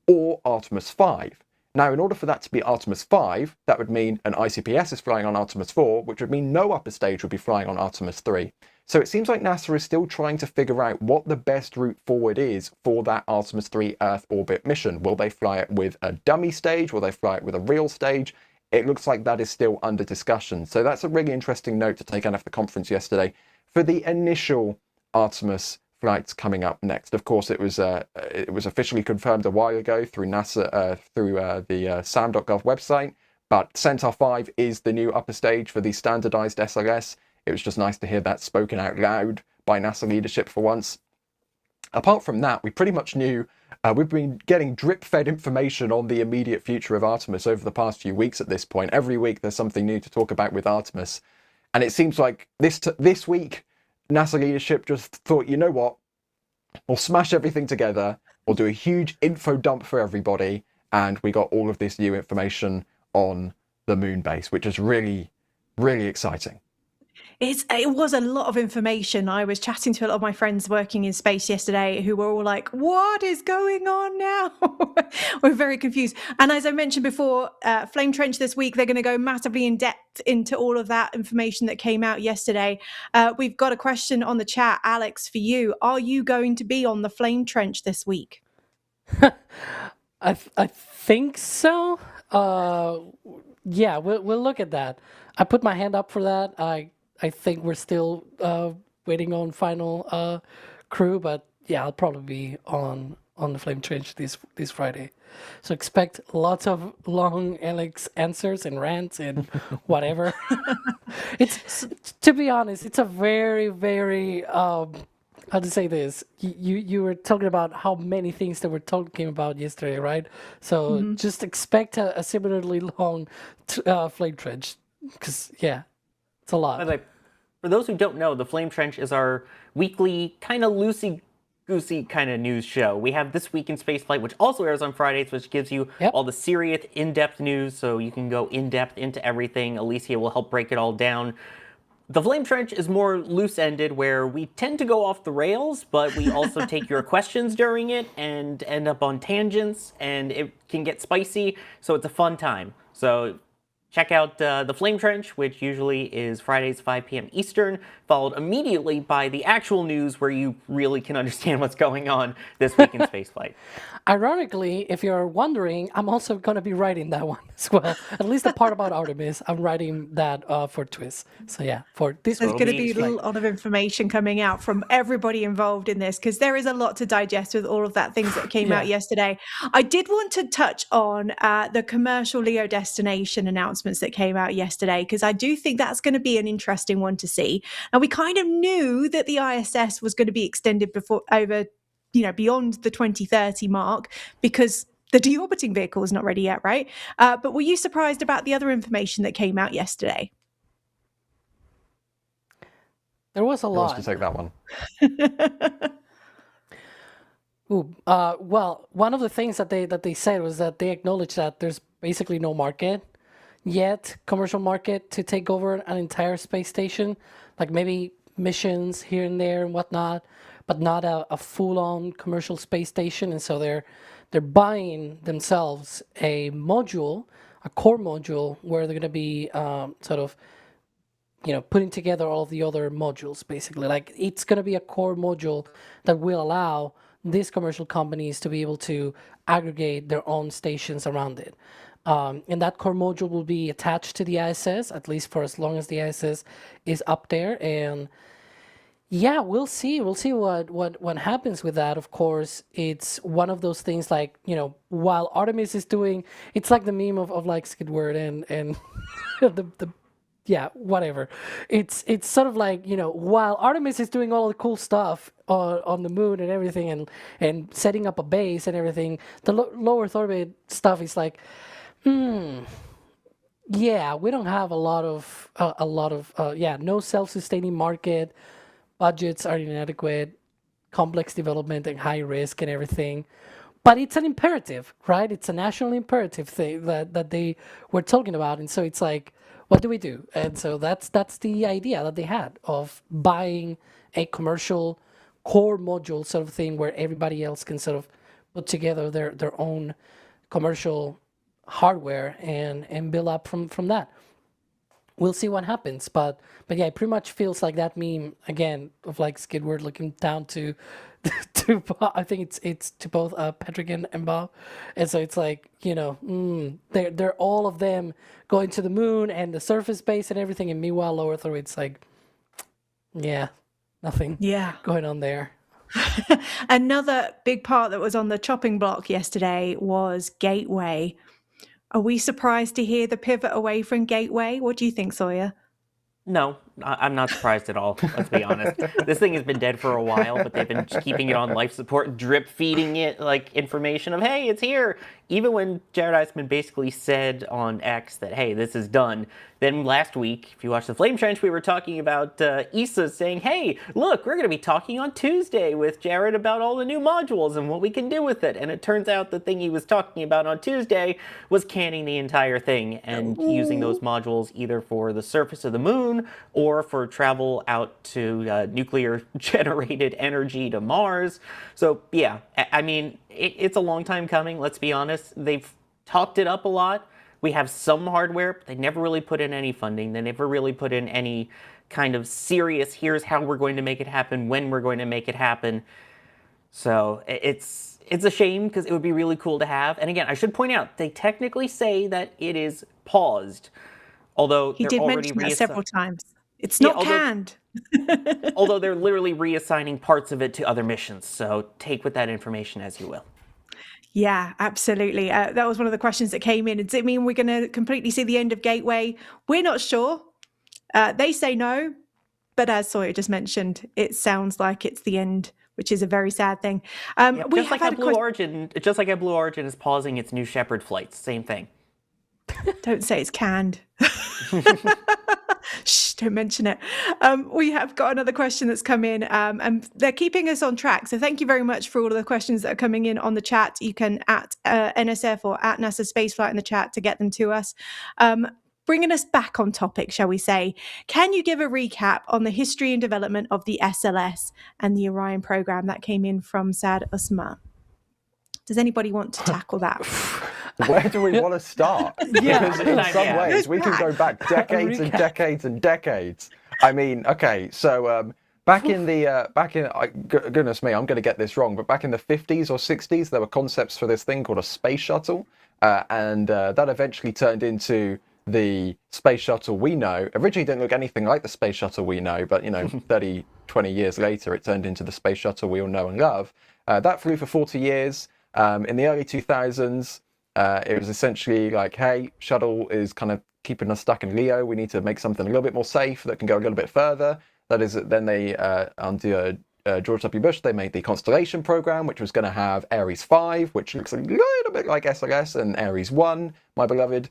or Artemis 5. Now, in order for that to be Artemis 5, that would mean an ICPS is flying on Artemis 4, which would mean no upper stage would be flying on Artemis 3. So it seems like NASA is still trying to figure out what the best route forward is for that Artemis 3 Earth orbit mission. Will they fly it with a dummy stage? Will they fly it with a real stage? It looks like that is still under discussion. So that's a really interesting note to take out of the conference yesterday for the initial Artemis flights coming up next. Of course, it was officially confirmed a while ago through NASA, through the SAM.gov website, but Centaur 5 is the new upper stage for the standardized SLS. It was just nice to hear that spoken out loud by NASA leadership for once. Apart from that, we pretty much knew, we've been getting drip-fed information on the immediate future of Artemis over the past few weeks at this point. Every week there's something new to talk about with Artemis. And it seems like this week, NASA leadership just thought, you know what, we'll smash everything together, we'll do a huge info dump for everybody, and we got all of this new information on the moon base, which is really, really exciting. It was a lot of information. I was chatting to a lot of my friends working in space yesterday who were all like, what is going on now? We're very confused. And as I mentioned before, Flame Trench this week, they're going to go massively in depth into all of that information that came out yesterday. We've got a question on the chat, Alex, for you. Are you going to be on the Flame Trench this week? I think so. Yeah, we'll look at that. I put my hand up for that. I think we're still waiting on final crew, but yeah, I'll probably be on the Flame Trench this Friday. So expect lots of long Alex answers and rants and whatever. It's, to be honest, it's a very, very how to say this? You were talking about how many things that we're talking about yesterday, right? So just expect a similarly long Flame Trench, because yeah. It's a lot. By the way, for those who don't know, the Flame Trench is our weekly, kind of goosey kind of news show. We have This Week in Spaceflight, which also airs on Fridays, which gives you all the serious, in-depth news, so you can go in-depth into everything. Alicia will help break it all down. The Flame Trench is more loose-ended, where we tend to go off the rails, but we also take your questions during it and end up on tangents, and it can get spicy, so it's a fun time. So check out the Flame Trench, which usually is Fridays 5 p.m. Eastern, followed immediately by the actual news where you really can understand what's going on this week in spaceflight. Ironically, if you're wondering, I'm also going to be writing that one as well. At least the part about Artemis, I'm writing that for Twist. So yeah, for this There's week. going to be a lot of information coming out from everybody involved in this, because there is a lot to digest with all of that things that came out yesterday. I did want to touch on the commercial LEO destination announcements that came out yesterday, because I do think that's going to be an interesting one to see. Now, we kind of knew that the ISS was going to be extended beyond the 2030 mark, because the deorbiting vehicle is not ready yet, right? But were you surprised about the other information that came out yesterday? There was a lot. Who wants to take that one? Well, one of the things that they said was that they acknowledged that there's basically no market yet, commercial market, to take over an entire space station, like maybe missions here and there and whatnot, but not a full-on commercial space station. And so they're buying themselves a module, a core module, where they're going to be putting together all the other modules, basically. Like, it's going to be a core module that will allow these commercial companies to be able to aggregate their own stations around it. And that core module will be attached to the ISS, at least for as long as the ISS is up there. And yeah, we'll see what happens with that. Of course, it's one of those things, like, while Artemis is doing, it's like the meme of like Skidward and whatever. It's sort of like, while Artemis is doing all the cool stuff on the moon and everything, and setting up a base and everything, the low Earth orbit stuff is like, we don't have a lot of no self-sustaining market, budgets are inadequate, complex development and high risk and everything. But it's an imperative, right? It's a national imperative thing that they were talking about. And so it's like, what do we do? And so that's the idea that they had of buying a commercial core module sort of thing, where everybody else can sort of put together their own commercial hardware and build up from that. We'll see what happens, but yeah, it pretty much feels like that meme again of like Skidward looking down to I think it's to both Patrick and Bob, and so it's like, they're all of them going to the moon and the surface base and everything, and meanwhile low Earth orbit, it's like, nothing going on there. Another big part that was on the chopping block yesterday was Gateway. Are we surprised to hear the pivot away from Gateway? What do you think, Sawyer? No, I'm not surprised at all, let's be honest. This thing has been dead for a while, but they've been keeping it on life support, drip feeding it like information of, hey, it's here. Even when Jared Isaacman basically said on X that, hey, this is done, then last week, if you watch the Flame Trench, we were talking about ESA saying, hey, look, we're going to be talking on Tuesday with Jared about all the new modules and what we can do with it. And it turns out the thing he was talking about on Tuesday was canning the entire thing and using those modules either for the surface of the moon or for travel out to nuclear-generated energy to Mars. So, yeah, I mean, it's a long time coming, let's be honest. They've talked it up a lot. We have some hardware, but they never really put in any funding. They never really put in any kind of serious, here's how we're going to make it happen, when we're going to make it happen. So it's a shame, because it would be really cool to have. And again, I should point out, they technically say that it is paused. Although he did mention that several times. It's not canned. Although they're literally reassigning parts of it to other missions. So take with that information as you will. Yeah, absolutely. That was one of the questions that came in. Does it mean we're going to completely see the end of Gateway? We're not sure. They say no. But as Sawyer just mentioned, it sounds like it's the end, which is a very sad thing. Just like how Blue Origin is pausing its New Shepard flights. Same thing. Don't say it's canned. Shh, just don't mention it. We have got another question that's come in, and they're keeping us on track. So thank you very much for all of the questions that are coming in on the chat. You can at NSF or at NASASpaceflight in the chat to get them to us. Bringing us back on topic, shall we say, can you give a recap on the history and development of the SLS and the Orion program? That came in from Sad Usma. Does anybody want to tackle that? Where do we want to start? Because in some ways we can go back decades and decades and decades. I mean, okay, so back in goodness me, I'm going to get this wrong, but back in the 50s or 60s, there were concepts for this thing called a space shuttle, and that eventually turned into the space shuttle we know. Originally didn't look anything like the space shuttle we know, but 30, 20 years later, it turned into the space shuttle we all know and love. That flew for 40 years. In the early 2000s, it was essentially like, hey, shuttle is kind of keeping us stuck in LEO. We need to make something a little bit more safe that can go a little bit further. That is, then they, under George W. Bush, they made the Constellation program, which was going to have Ares 5, which looks a little bit like SLS, and Ares 1, my beloved,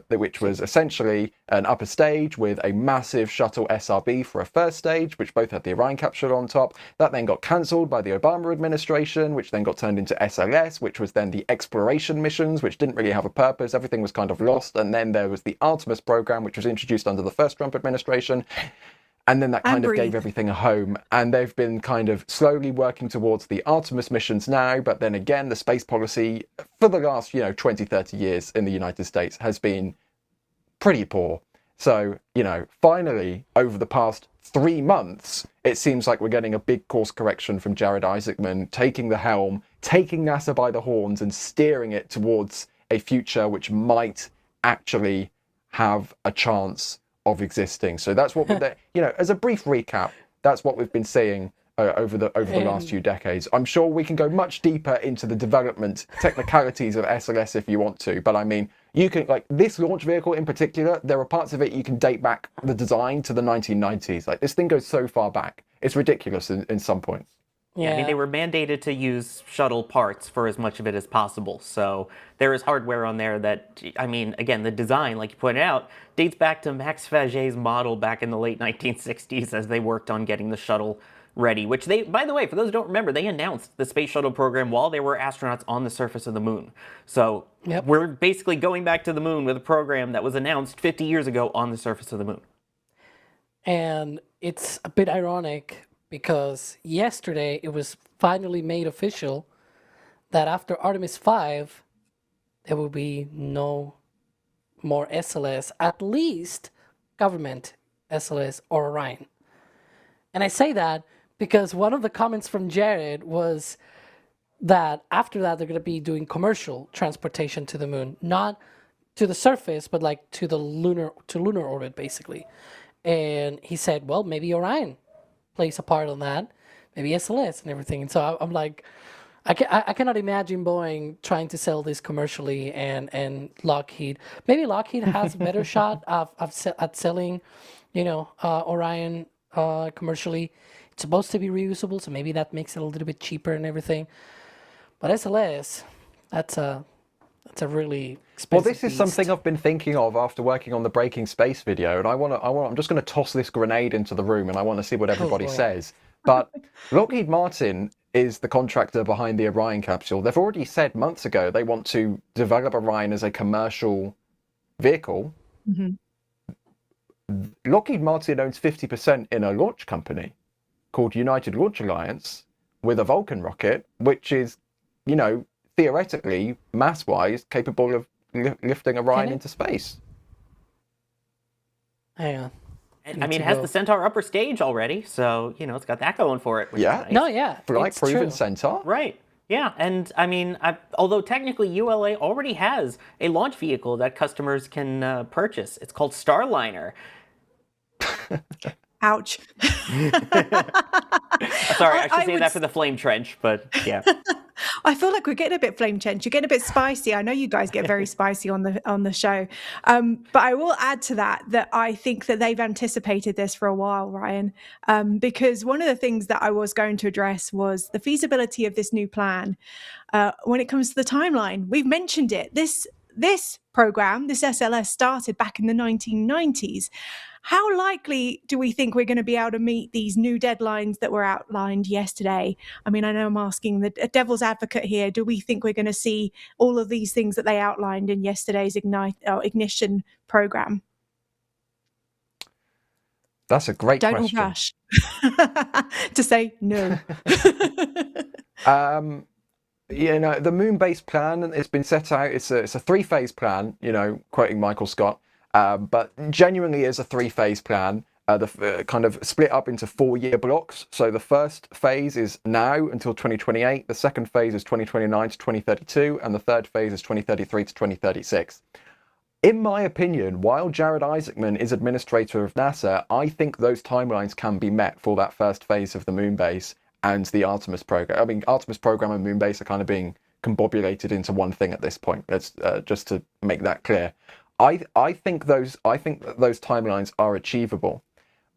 which was essentially an upper stage with a massive shuttle SRB for a first stage, which both had the Orion capsule on top. That then got cancelled by the Obama administration, which then got turned into SLS, which was then the exploration missions, which didn't really have a purpose. Everything was kind of lost. And then there was the Artemis program, which was introduced under the first Trump administration. And then that kind of gave everything a home. And they've been kind of slowly working towards the Artemis missions now. But then again, the space policy for the last, 20, 30 years in the United States has been pretty poor. So, finally, over the past 3 months, it seems like we're getting a big course correction from Jared Isaacman, taking the helm, taking NASA by the horns and steering it towards a future which might actually have a chance of existing. So that's what we're as a brief recap, that's what we've been seeing over the last few decades. I'm sure we can go much deeper into the development technicalities of SLS if you want to, but I mean, you can, like, this launch vehicle in particular, there are parts of it you can date back the design to the 1990s. Like, this thing goes so far back, it's ridiculous in some points. Yeah, I mean, they were mandated to use shuttle parts for as much of it as possible. So there is hardware on there that, I mean, again, the design, like you pointed out, dates back to Max Faget's model back in the late 1960s as they worked on getting the shuttle ready, which they, by the way, for those who don't remember, they announced the space shuttle program while they were astronauts on the surface of the moon. So we're basically going back to the moon with a program that was announced 50 years ago on the surface of the moon. And it's a bit ironic because yesterday it was finally made official that after Artemis 5, there will be no more SLS, at least government SLS or Orion. And I say that because one of the comments from Jared was that after that, they're going to be doing commercial transportation to the moon, not to the surface, but like to the lunar orbit, basically. And he said, well, maybe Orion plays a part on that, maybe SLS and everything. And so I'm like, I cannot imagine Boeing trying to sell this commercially and Lockheed. Maybe Lockheed has a better shot at selling, Orion commercially. It's supposed to be reusable, so maybe that makes it a little bit cheaper and everything. But SLS, that's a really expensive Well, this is something I've been thinking of after working on the Breaking Space video, and I'm just going to toss this grenade into the room, and I want to see what everybody says. But Lockheed Martin is the contractor behind the Orion capsule. They've already said months ago they want to develop Orion as a commercial vehicle. Mm-hmm. Lockheed Martin owns 50% in a launch company called United Launch Alliance with a Vulcan rocket, which is, theoretically, mass-wise, capable of lifting Orion into space. Hang on. I mean, it has the Centaur upper stage already, so, it's got that going for it. Which is nice. No, yeah. Flight-proven Centaur. Right. Yeah, and I mean, although technically ULA already has a launch vehicle that customers can purchase. It's called Starliner. Ouch. Sorry, I should say that for the flame trench, but yeah. I feel like we're getting a bit flame trench. You're getting a bit spicy. I know you guys get very spicy on the show. But I will add to that I think that they've anticipated this for a while, Ryan, because one of the things that I was going to address was the feasibility of this new plan when it comes to the timeline. We've mentioned it. this program, this SLS, started back in the 1990s. How likely do we think we're going to be able to meet these new deadlines that were outlined yesterday? I mean, I know I'm asking the devil's advocate here. Do we think we're going to see all of these things that they outlined in yesterday's ignition program? That's a great Don't question. all rush to say no. You know, the moon-based plan, it's been set out. It's a three-phase plan. You know, quoting Michael Scott, but genuinely is a three-phase plan. Kind of split up into 4-year blocks. So the first phase is now until 2028. The second phase is 2029 to 2032, and the third phase is 2033 to 2036. In my opinion, while Jared Isaacman is administrator of NASA, I think those timelines can be met for that first phase of the moon base and the Artemis program. I mean, Artemis program and moon base are kind of being combobulated into one thing at this point. Let's just to make that clear. I think that those timelines are achievable.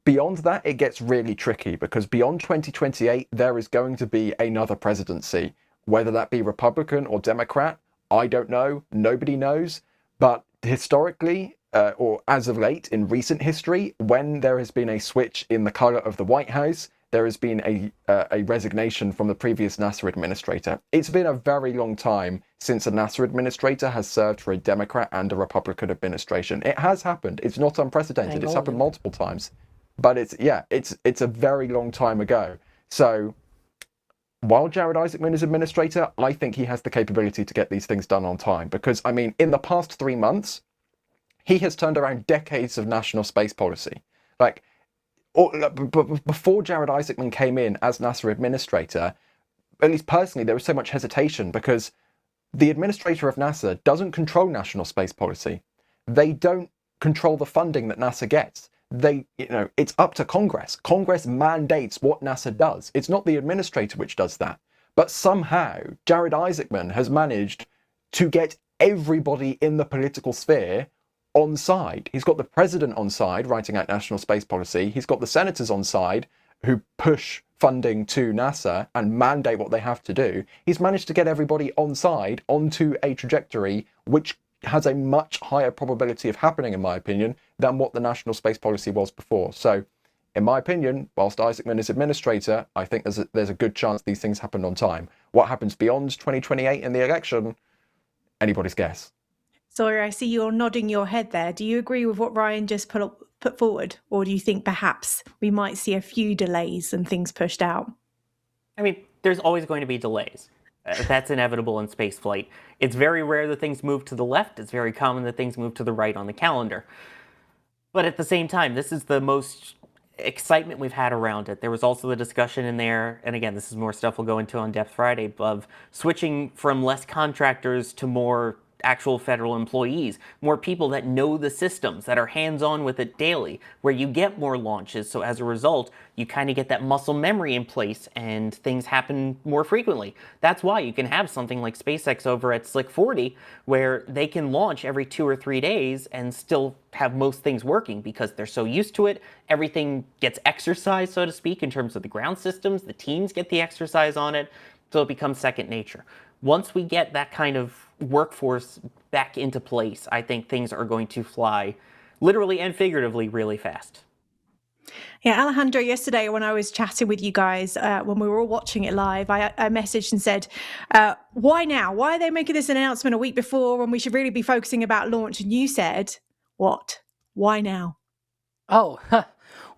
Beyond that, it gets really tricky, because beyond 2028, there is going to be another presidency. Whether that be Republican or Democrat, I don't know. Nobody knows. But historically, or as of late in recent history, when there has been a switch in the color of the White House, there has been a resignation from the previous NASA administrator. It's been a very long time since a NASA administrator has served for a Democrat and a Republican administration. It has happened. It's not unprecedented. It's happened multiple times. But it's a very long time ago. So while Jared Isaacman is administrator, I think he has the capability to get these things done on time. Because, I mean, in the past 3 months, he has turned around decades of national space policy. Like, before Jared Isaacman came in as NASA administrator, at least personally, there was so much hesitation because the administrator of NASA doesn't control national space policy. They don't control the funding that NASA gets. It's up to Congress. Congress mandates what NASA does. It's not the administrator which does that. But somehow, Jared Isaacman has managed to get everybody in the political sphere on side. He's got the president on side, writing out national space policy. He's got the senators on side, who push funding to NASA and mandate what they have to do. He's managed to get everybody on side onto a trajectory which has a much higher probability of happening, in my opinion, than what the national space policy was before. So, in my opinion, whilst Isaacman is administrator, I think there's a good chance these things happen on time. What happens beyond 2028 in the election, anybody's guess. Sawyer, I see you're nodding your head there. Do you agree with what Ryan just put forward? Or do you think perhaps we might see a few delays and things pushed out? I mean, there's always going to be delays. That's inevitable in spaceflight. It's very rare that things move to the left. It's very common that things move to the right on the calendar. But at the same time, this is the most excitement we've had around it. There was also the discussion in there, and again, this is more stuff we'll go into on Depth Friday, of switching from less contractors to more actual federal employees, more people that know the systems, that are hands-on with it daily, where you get more launches. So as a result, you kind of get that muscle memory in place and things happen more frequently. That's why you can have something like SpaceX over at Slick 40, where they can launch every 2 or 3 days and still have most things working because they're so used to it. Everything gets exercised, so to speak, in terms of the ground systems. The teams get the exercise on it, so it becomes second nature. Once we get that kind of workforce back into place, I think things are going to fly literally and figuratively really fast. Yeah, Alejandro, yesterday when I was chatting with you guys, when we were all watching it live, I messaged and said, why now? Why are they making this announcement a week before when we should really be focusing about launch? And you said, what? Why now? Oh,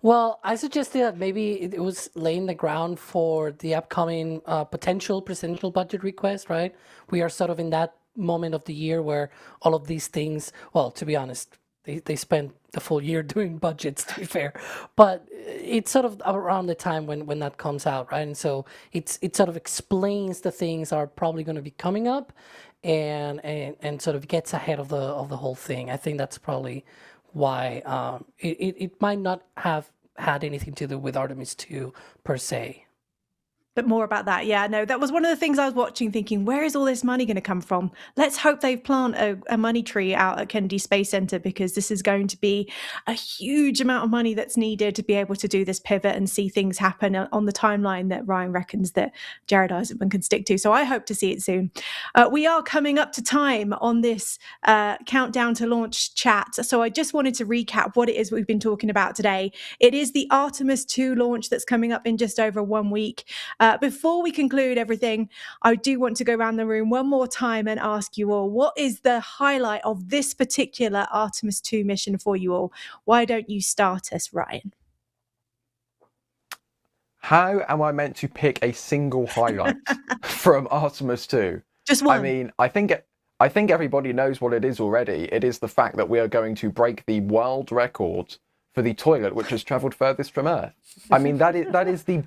well, I suggested that maybe it was laying the ground for the upcoming potential presidential budget request, right? We are sort of in that moment of the year where all of these things, well, to be honest, they spent the full year doing budgets, to be fair, but it's sort of around the time when that comes out, right? And so it sort of explains the things are probably going to be coming up and sort of gets ahead of the whole thing. I think that's probably why it might not have had anything to do with Artemis II per se. But more about that. Yeah, no, that was one of the things I was watching thinking, where is all this money going to come from? Let's hope they plant a money tree out at Kennedy Space Center, because this is going to be a huge amount of money that's needed to be able to do this pivot and see things happen on the timeline that Ryan reckons that Jared Isaacman can stick to. So I hope to see it soon. We are coming up to time on this countdown to launch chat. So I just wanted to recap what it is we've been talking about today. It is the Artemis II launch that's coming up in just over 1 week. Before we conclude everything, I do want to go around the room one more time and ask you all, what is the highlight of this particular Artemis II mission for you all? Why don't you start us, Ryan? How am I meant to pick a single highlight from Artemis II? Just one. I mean, I think everybody knows what it is already. It is the fact that we are going to break the world record for the toilet which has travelled furthest from Earth. I mean, that is the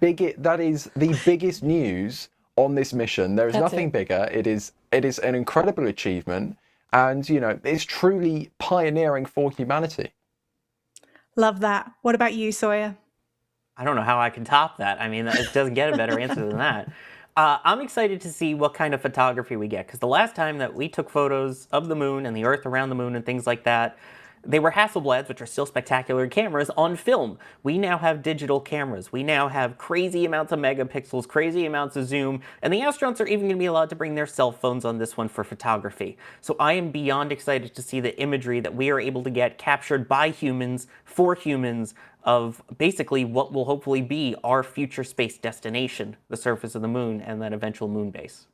biggest news on this mission. There is nothing bigger. It is an incredible achievement, and it's truly pioneering for humanity. Love that. What about you, Sawyer? I don't know how I can top that. I mean, it doesn't get a better answer than that. I'm excited to see what kind of photography we get, because the last time that we took photos of the moon and the Earth around the moon and things like that, they were Hasselblads, which are still spectacular cameras, on film. We now have digital cameras. We now have crazy amounts of megapixels, crazy amounts of zoom, and the astronauts are even going to be allowed to bring their cell phones on this one for photography. So I am beyond excited to see the imagery that we are able to get captured by humans, for humans, of basically what will hopefully be our future space destination, the surface of the moon and that eventual moon base.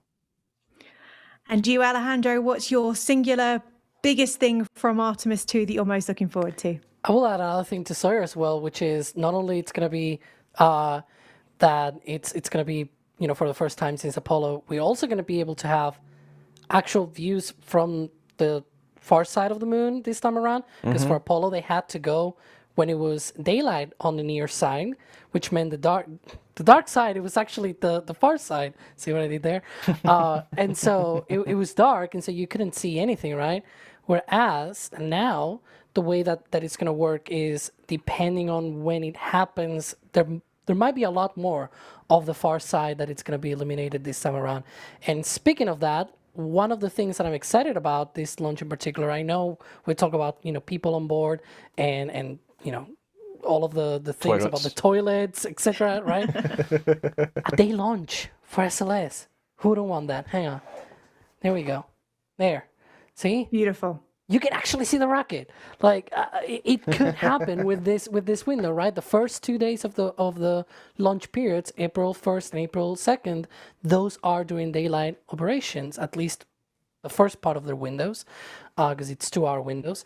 And you, Alejandro, what's your singular biggest thing from Artemis II that you're most looking forward to? I will add another thing to Sawyer as well, which is not only it's going to be that it's going to be, for the first time since Apollo, we're also going to be able to have actual views from the far side of the moon this time around, because for Apollo they had to go when it was daylight on the near side, which meant the dark side, it was actually the far side. See what I did there? And so it was dark, and so you couldn't see anything, right? Whereas now, the way that it's going to work is, depending on when it happens, there might be a lot more of the far side that it's going to be illuminated this time around. And speaking of that, one of the things that I'm excited about this launch in particular, I know we talk about, people on board and all of the things Toilets. about the toilets, etc., right? A day launch for SLS. Who don't want that? Hang on. There we go. There. See? Beautiful. You can actually see the rocket. Like it could happen with this window, right? The first 2 days of the launch periods, April 1st and April 2nd, those are during daylight operations, at least the first part of their windows, because it's 2-hour windows.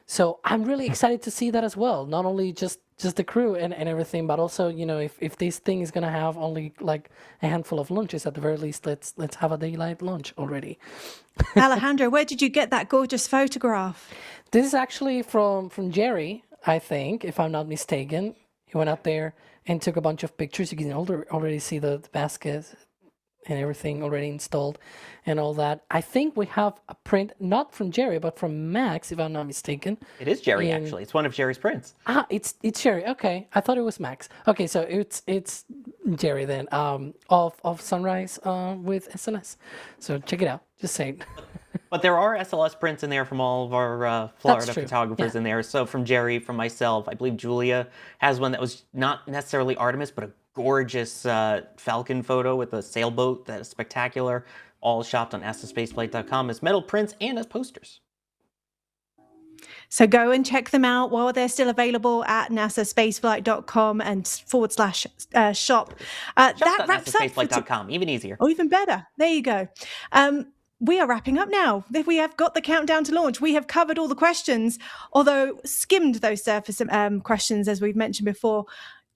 So I'm really excited to see that as well. Not only just the crew and everything, but also, if this thing is gonna have only like a handful of launches, at the very least, let's have a daylight launch already. Alejandro, where did you get that gorgeous photograph? This is actually from Jerry, I think, if I'm not mistaken. He went out there and took a bunch of pictures. You can already see the basket and everything already installed and all that. I think we have a print, not from Jerry, but from Max, if I'm not mistaken. It is Jerry, actually. It's one of Jerry's prints. It's Jerry. Okay, I thought it was Max. Okay, so it's Jerry then, of Sunrise with SLS. So check it out. Just saying. But there are SLS prints in there from all of our Florida photographers in there. So from Jerry, from myself, I believe Julia has one that was not necessarily Artemis, but a gorgeous Falcon photo with a sailboat that is spectacular, all shopped on NASASpaceflight.com as metal prints and as posters. So go and check them out while they're still available at nasaspaceflight.com and /shop. That wraps up. NASASpaceflight.com, even easier. Oh, even better. There you go. We are wrapping up now. We have got the countdown to launch. We have covered all the questions, although skimmed those surface questions, as we've mentioned before.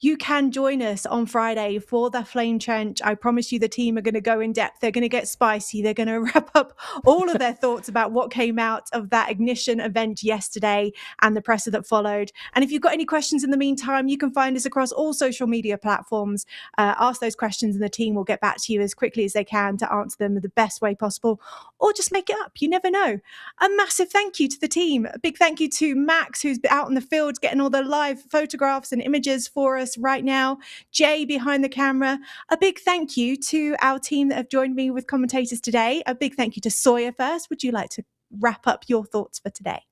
You can join us on Friday for the Flame Trench. I promise you the team are going to go in depth. They're going to get spicy. They're going to wrap up all of their thoughts about what came out of that ignition event yesterday and the presser that followed. And if you've got any questions in the meantime, you can find us across all social media platforms. Ask those questions and the team will get back to you as quickly as they can to answer them the best way possible, or just make it up. You never know. A massive thank you to the team. A big thank you to Max, who's out in the field getting all the live photographs and images for us. us right now, Jay behind the camera. A big thank you to our team that have joined me with commentators today. A big thank you to Sawyer first. Would you like to wrap up your thoughts for today?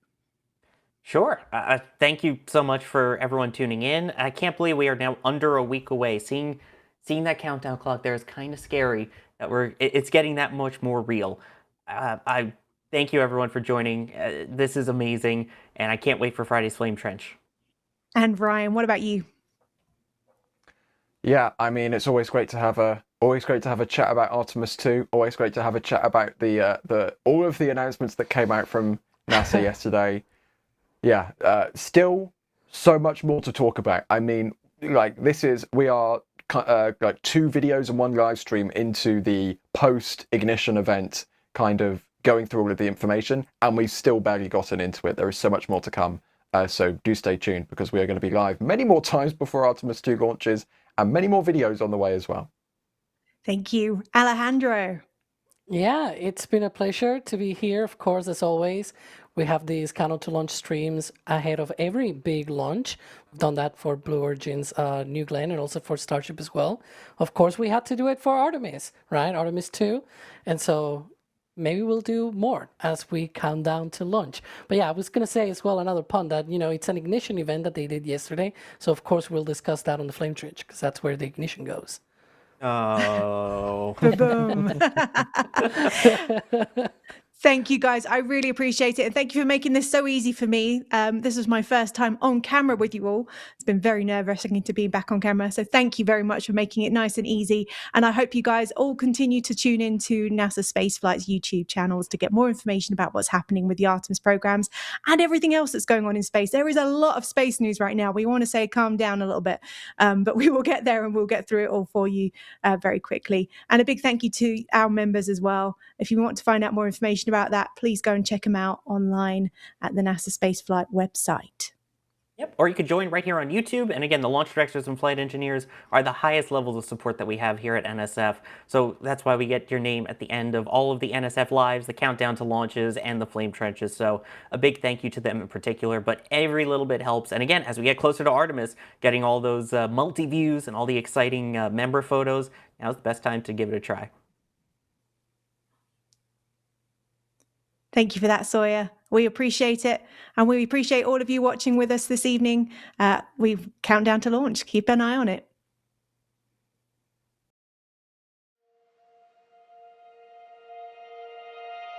Sure. Thank you so much for everyone tuning in. I can't believe we are now under a week away. Seeing that countdown clock there is kind of scary. That it's getting that much more real. I thank you everyone for joining. This is amazing, and I can't wait for Friday's Flame Trench. And Ryan, what about you? Yeah, I mean, it's always great to have a chat about Artemis II. Always great to have a chat about the all of the announcements that came out from NASA yesterday. Yeah, still so much more to talk about. I mean, like we are like 2 videos and 1 live stream into the post-ignition event, kind of going through all of the information, and we've still barely gotten into it. There is so much more to come. So do stay tuned, because we are going to be live many more times before Artemis II launches, and many more videos on the way as well. Thank you. Alejandro. Yeah, it's been a pleasure to be here, of course, as always. We have these countdown to launch streams ahead of every big launch. We've done that for Blue Origin's New Glenn, and also for Starship as well. Of course, we had to do it for Artemis, right? Artemis II. And so maybe we'll do more as we count down to launch. But yeah, I was going to say as well, another pun, that, it's an ignition event that they did yesterday. So of course, we'll discuss that on the Flame Trench, because that's where the ignition goes. Oh. Boom. Thank you, guys. I really appreciate it. And thank you for making this so easy for me. This was my first time on camera with you all. It's been very nerve-wracking to be back on camera. So thank you very much for making it nice and easy. And I hope you guys all continue to tune into NASA Spaceflight's YouTube channels to get more information about what's happening with the Artemis programs and everything else that's going on in space. There is a lot of space news right now. We want to say calm down a little bit, but we will get there and we'll get through it all for you very quickly. And a big thank you to our members as well. If you want to find out more information about that, please go and check them out online at the NASA Spaceflight website. Yep, or you could join right here on YouTube. And again, the launch directors and flight engineers are the highest levels of support that we have here at NSF. So that's why we get your name at the end of all of the NSF lives, the countdown to launches, and the flame trenches. So a big thank you to them in particular, but every little bit helps. And again, as we get closer to Artemis, getting all those multi-views and all the exciting member photos, now's the best time to give it a try. Thank you for that, Sawyer. We appreciate it. And we appreciate all of you watching with us this evening. We count down to launch. Keep an eye on it.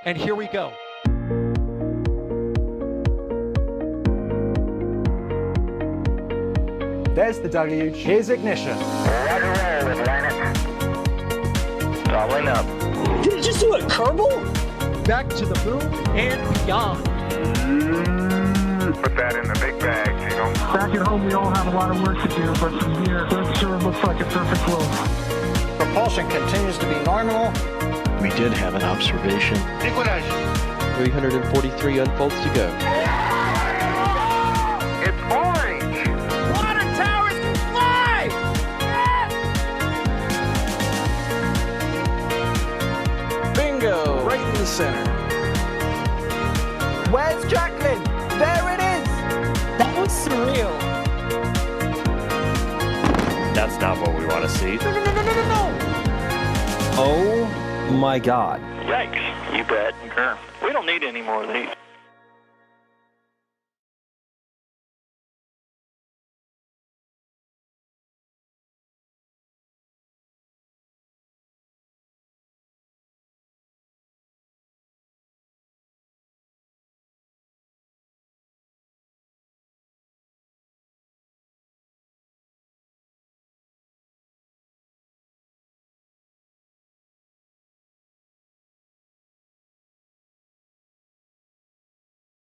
And here we go. There's the deluge. Here's ignition. Doubling up. Did it just do a Kerbal? Back to the moon and beyond. Put that in the big bag, Gino. Back at home, we all have a lot of work to do, but from here, it sure looks like a perfect world. Propulsion continues to be nominal. We did have an observation. Equalize. 343 unfolds to go. It's orange. Water towers fly! Bingo! Right in the center. Where's Jacqueline? There it is! That was surreal. That's not what we want to see. No. Oh my God. Yikes. You bet. We don't need any more of these.